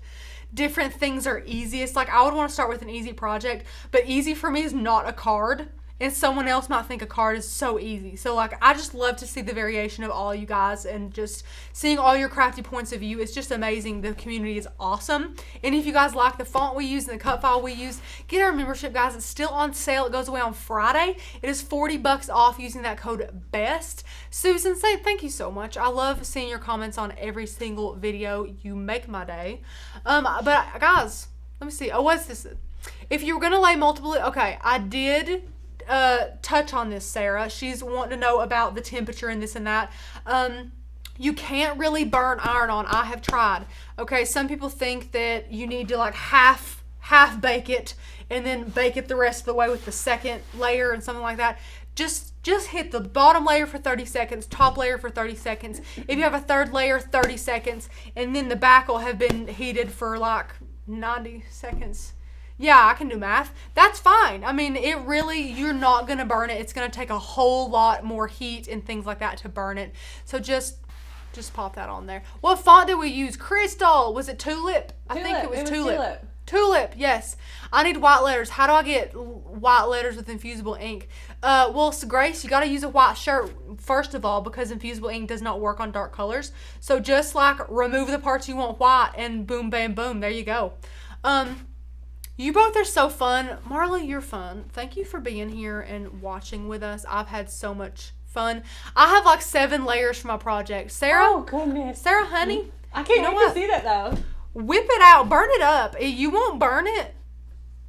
different things are easiest. Like, I would want to start with an easy project, but easy for me is not a card. And someone else might think a card is so easy. So, like, I just love to see the variation of all you guys and just seeing all your crafty points of view. It's just amazing. The community is awesome. And if you guys like the font we use and the cut file we use, get our membership, guys. It's still on sale. It goes away on Friday. It is $40 off using that code BEST. Susan, say thank you so much. I love seeing your comments on every single video. You make my day. But, guys, let me see. Oh, what's this? If you were going to lay multiple... Okay, I did... touch on this, Sarah. She's wanting to know about the temperature and this and that. You can't really burn iron on. I have tried. Okay, some people think that you need to like half bake it and then bake it the rest of the way with the second layer and something like that. Just hit the bottom layer for 30 seconds, top layer for 30 seconds. If you have a third layer, 30 seconds, and then the back will have been heated for like 90 seconds. Yeah, I can do math. That's fine. I mean, it really, you're not going to burn it. It's going to take a whole lot more heat and things like that to burn it. So just Just pop that on there. What font did we use? Crystal. Was it Tulip? I think it was Tulip. Tulip, yes. I need white letters. How do I get white letters with infusible ink? Well, so Grace, you got to use a white shirt first of all, because infusible ink does not work on dark colors. So just like remove the parts you want white and boom, bam, boom. There you go. You both are so fun. Marley, you're fun. Thank you for being here and watching with us. I've had so much fun. I have like 7 layers for my project. Sarah? Oh, goodness. Sarah, honey? I can't wait to see that, though. Whip it out. Burn it up. You won't burn it.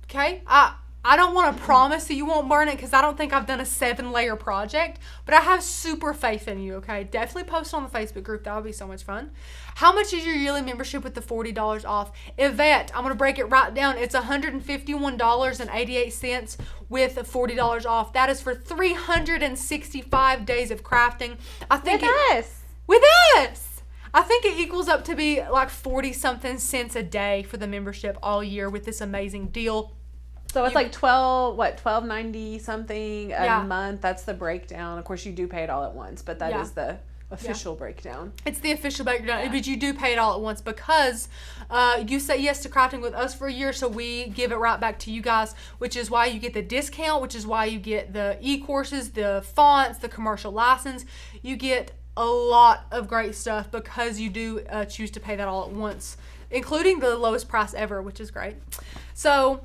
Okay? I don't want to promise that you won't burn it because I don't think I've done a 7-layer project, but I have super faith in you, okay? Definitely post on the Facebook group. That would be so much fun. How much is your yearly membership with the $40 off? Yvette, I'm going to break it right down. It's $151.88 with $40 off. That is for 365 days of crafting. I think with us. I think it equals up to be like 40-something cents a day for the membership all year with this amazing deal. So it's like $12.90 something a month. That's the breakdown. Of course, you do pay it all at once, but that is the official breakdown. It's the official breakdown, but you do pay it all at once because you say yes to crafting with us for a year, so we give it right back to you guys, which is why you get the discount, which is why you get the e-courses, the fonts, the commercial license. You get a lot of great stuff because you do choose to pay that all at once, including the lowest price ever, which is great. So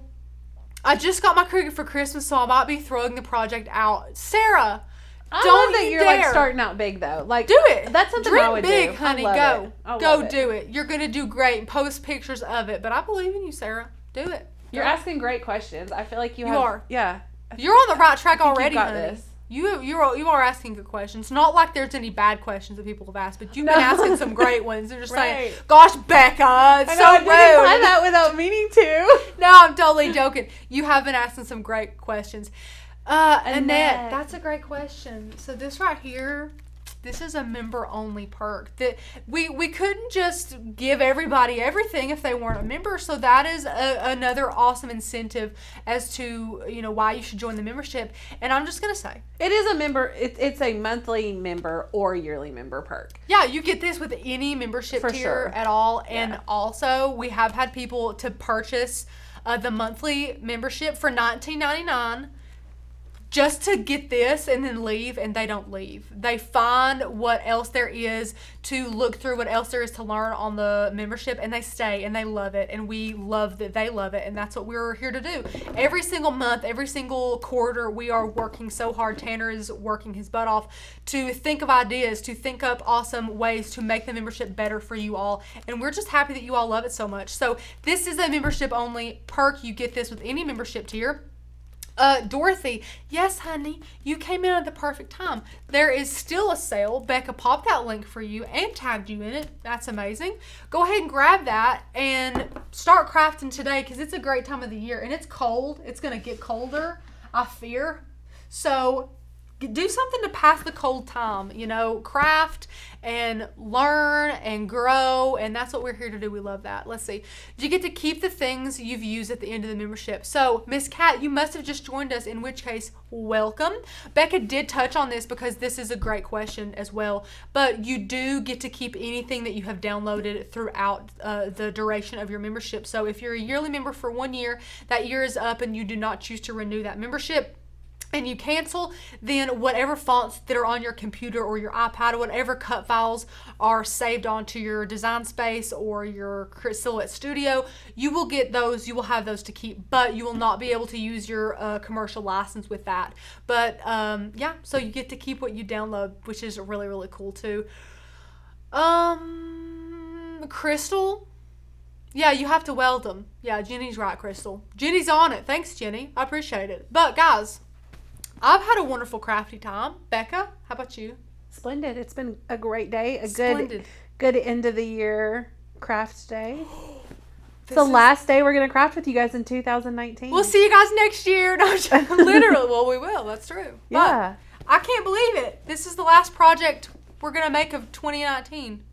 I just got my Cricut for Christmas, so I might be throwing the project out. Sarah, I love that you're like starting out big though. Like, do it. That's something Dream I would big, do. honey. Go do it. You're gonna do great. Post pictures of it. But I believe in you, Sarah. Do it. You're asking great questions. I feel like you are. Yeah. You're on the right track already, honey. This. You are asking good questions. Not like there's any bad questions that people have asked, but you've been asking some great ones. They're just saying, "Gosh, Becca, it's so rude." I didn't find that without meaning to. No, I'm totally joking. You have been asking some great questions. Annette, that's a great question. So this right here, this is a member-only perk that we couldn't just give everybody everything if they weren't a member. So that is another awesome incentive as to why you should join the membership. And I'm just gonna say, it is a member. It's a monthly member or yearly member perk. Yeah, you get this with any membership tier at all. And also, we have had people to purchase the monthly membership for $19.99. Just to get this and then leave, and they don't leave. They find what else there is to look through, what else there is to learn on the membership, and they stay, and they love it, and we love that they love it, and that's what we're here to do. Every single month, every single quarter, we are working so hard. Tanner is working his butt off to think of ideas, to think up awesome ways to make the membership better for you all, and we're just happy that you all love it so much. So this is a membership-only perk. You get this with any membership tier. Dorothy, yes, honey, you came in at the perfect time. There is still a sale. Becca popped that link for you and tagged you in it. That's amazing. Go ahead and grab that and start crafting today because it's a great time of the year and it's cold. It's going to get colder, I fear. So do something to pass the cold time, craft and learn and grow, and that's what we're here to do. We love that. Let's see. You get to keep the things you've used at the end of the membership. So, Miss Kat, you must have just joined us, in which case, welcome. Becca did touch on this because this is a great question as well, but you do get to keep anything that you have downloaded throughout the duration of your membership. So, if you're a yearly member for 1 year, that year is up and you do not choose to renew that membership, and you cancel, then whatever fonts that are on your computer or your iPad, or whatever cut files are saved onto your Design Space or your Silhouette Studio, you will get those. You will have those to keep, but you will not be able to use your commercial license with that. But so you get to keep what you download, which is really, really cool too. Crystal. Yeah, you have to weld them. Yeah, Jenny's right, Crystal. Jenny's on it. Thanks, Jenny. I appreciate it. But guys, I've had a wonderful crafty time. Becca, how about you? Splendid. It's been a great day. Splendid. Good end of the year craft day. It's the last day we're going to craft with you guys in 2019. We'll see you guys next year. No, literally. Well, we will. That's true. Yeah. But I can't believe it. This is the last project we're going to make of 2019.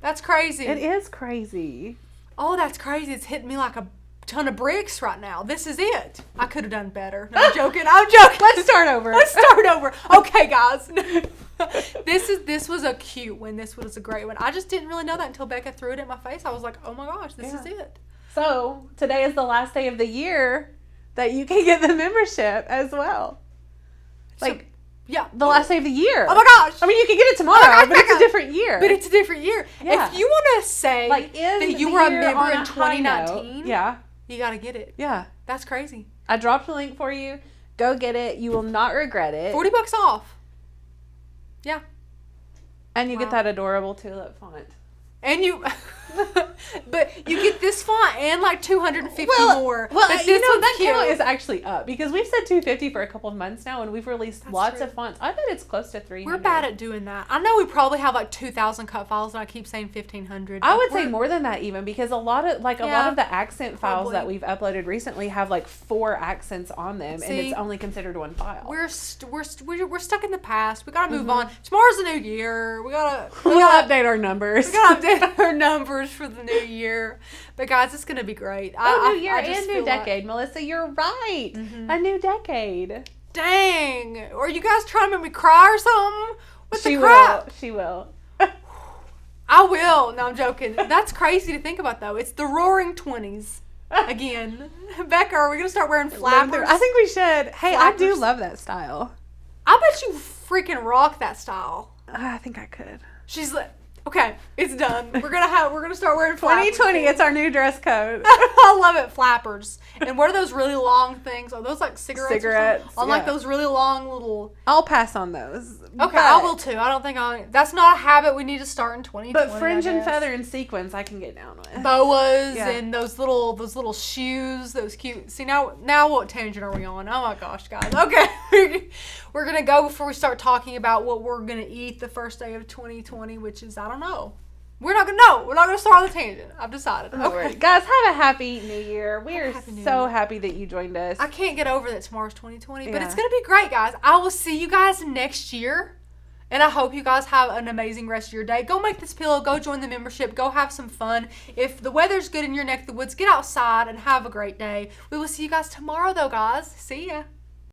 That's crazy. It is crazy. Oh, that's crazy. It's hitting me like a ton of bricks right now. This is it. I could have done better. No, I'm joking. Let's start over. Okay, guys. This was a cute one. This was a great one. I just didn't really know that until Becca threw it in my face. I was like, oh my gosh, this is it. So today is the last day of the year that you can get the membership as well. Like, yeah, the last day of the year. Oh my gosh! I mean, you can get it tomorrow, but it's a different year. But it's a different year. Yeah. If you want to say like that you were a member in 2019, yeah, you gotta get it. Yeah, that's crazy. I dropped the link for you. Go get it. You will not regret it. $40 off. Yeah. And you get that adorable tulip font. And you, but you get this font and like 250 more. Well, but you know, that count is actually up because we've said 250 for a couple of months now and we've released lots of fonts. I bet it's close to 300. We're bad at doing that. I know we probably have like 2,000 cut files and I keep saying 1,500. I would say more than that even because a lot of the accent files that we've uploaded recently have like 4 accents on them. See, and it's only considered one file. We're stuck in the past. We gotta move on. Tomorrow's a new year. We gotta update our numbers. We gotta update our numbers for the new year. But guys, it's gonna be great. New year and new decade, Melissa. You're right. Mm-hmm. A new decade. Dang. Are you guys trying to make me cry or something? What the crap? She will. I will. No, I'm joking. That's crazy to think about, though. It's the roaring 20s. Again. Becca, are we going to start wearing flappers? I think we should. Hey, flappers. I do love that style. I bet you freaking rock that style. I think I could. She's like, okay, it's done. We're gonna start wearing flappers. 2020, it's our new dress code. I love it, flappers. And what are those really long things? Are those like cigarettes? Cigarettes. On like those really long little. I'll pass on those. Okay, I will too. I don't think that's not a habit we need to start in 2020. But fringe and feather and sequins, I can get down with. Boas and those little shoes, those cute. See now what tangent are we on? Oh my gosh, guys. Okay, we're gonna go before we start talking about what we're gonna eat the first day of 2020, which is I don't know. We're not gonna start on the tangent. I've decided. Okay, right. Guys, have a happy New Year. We are so happy that you joined us. I can't get over that tomorrow's 2020, but it's gonna be great, guys. I will see you guys next year, and I hope you guys have an amazing rest of your day. Go make this pillow. Go join the membership. Go have some fun. If the weather's good in your neck of the woods, get outside and have a great day. We will see you guys tomorrow, though, guys. See ya.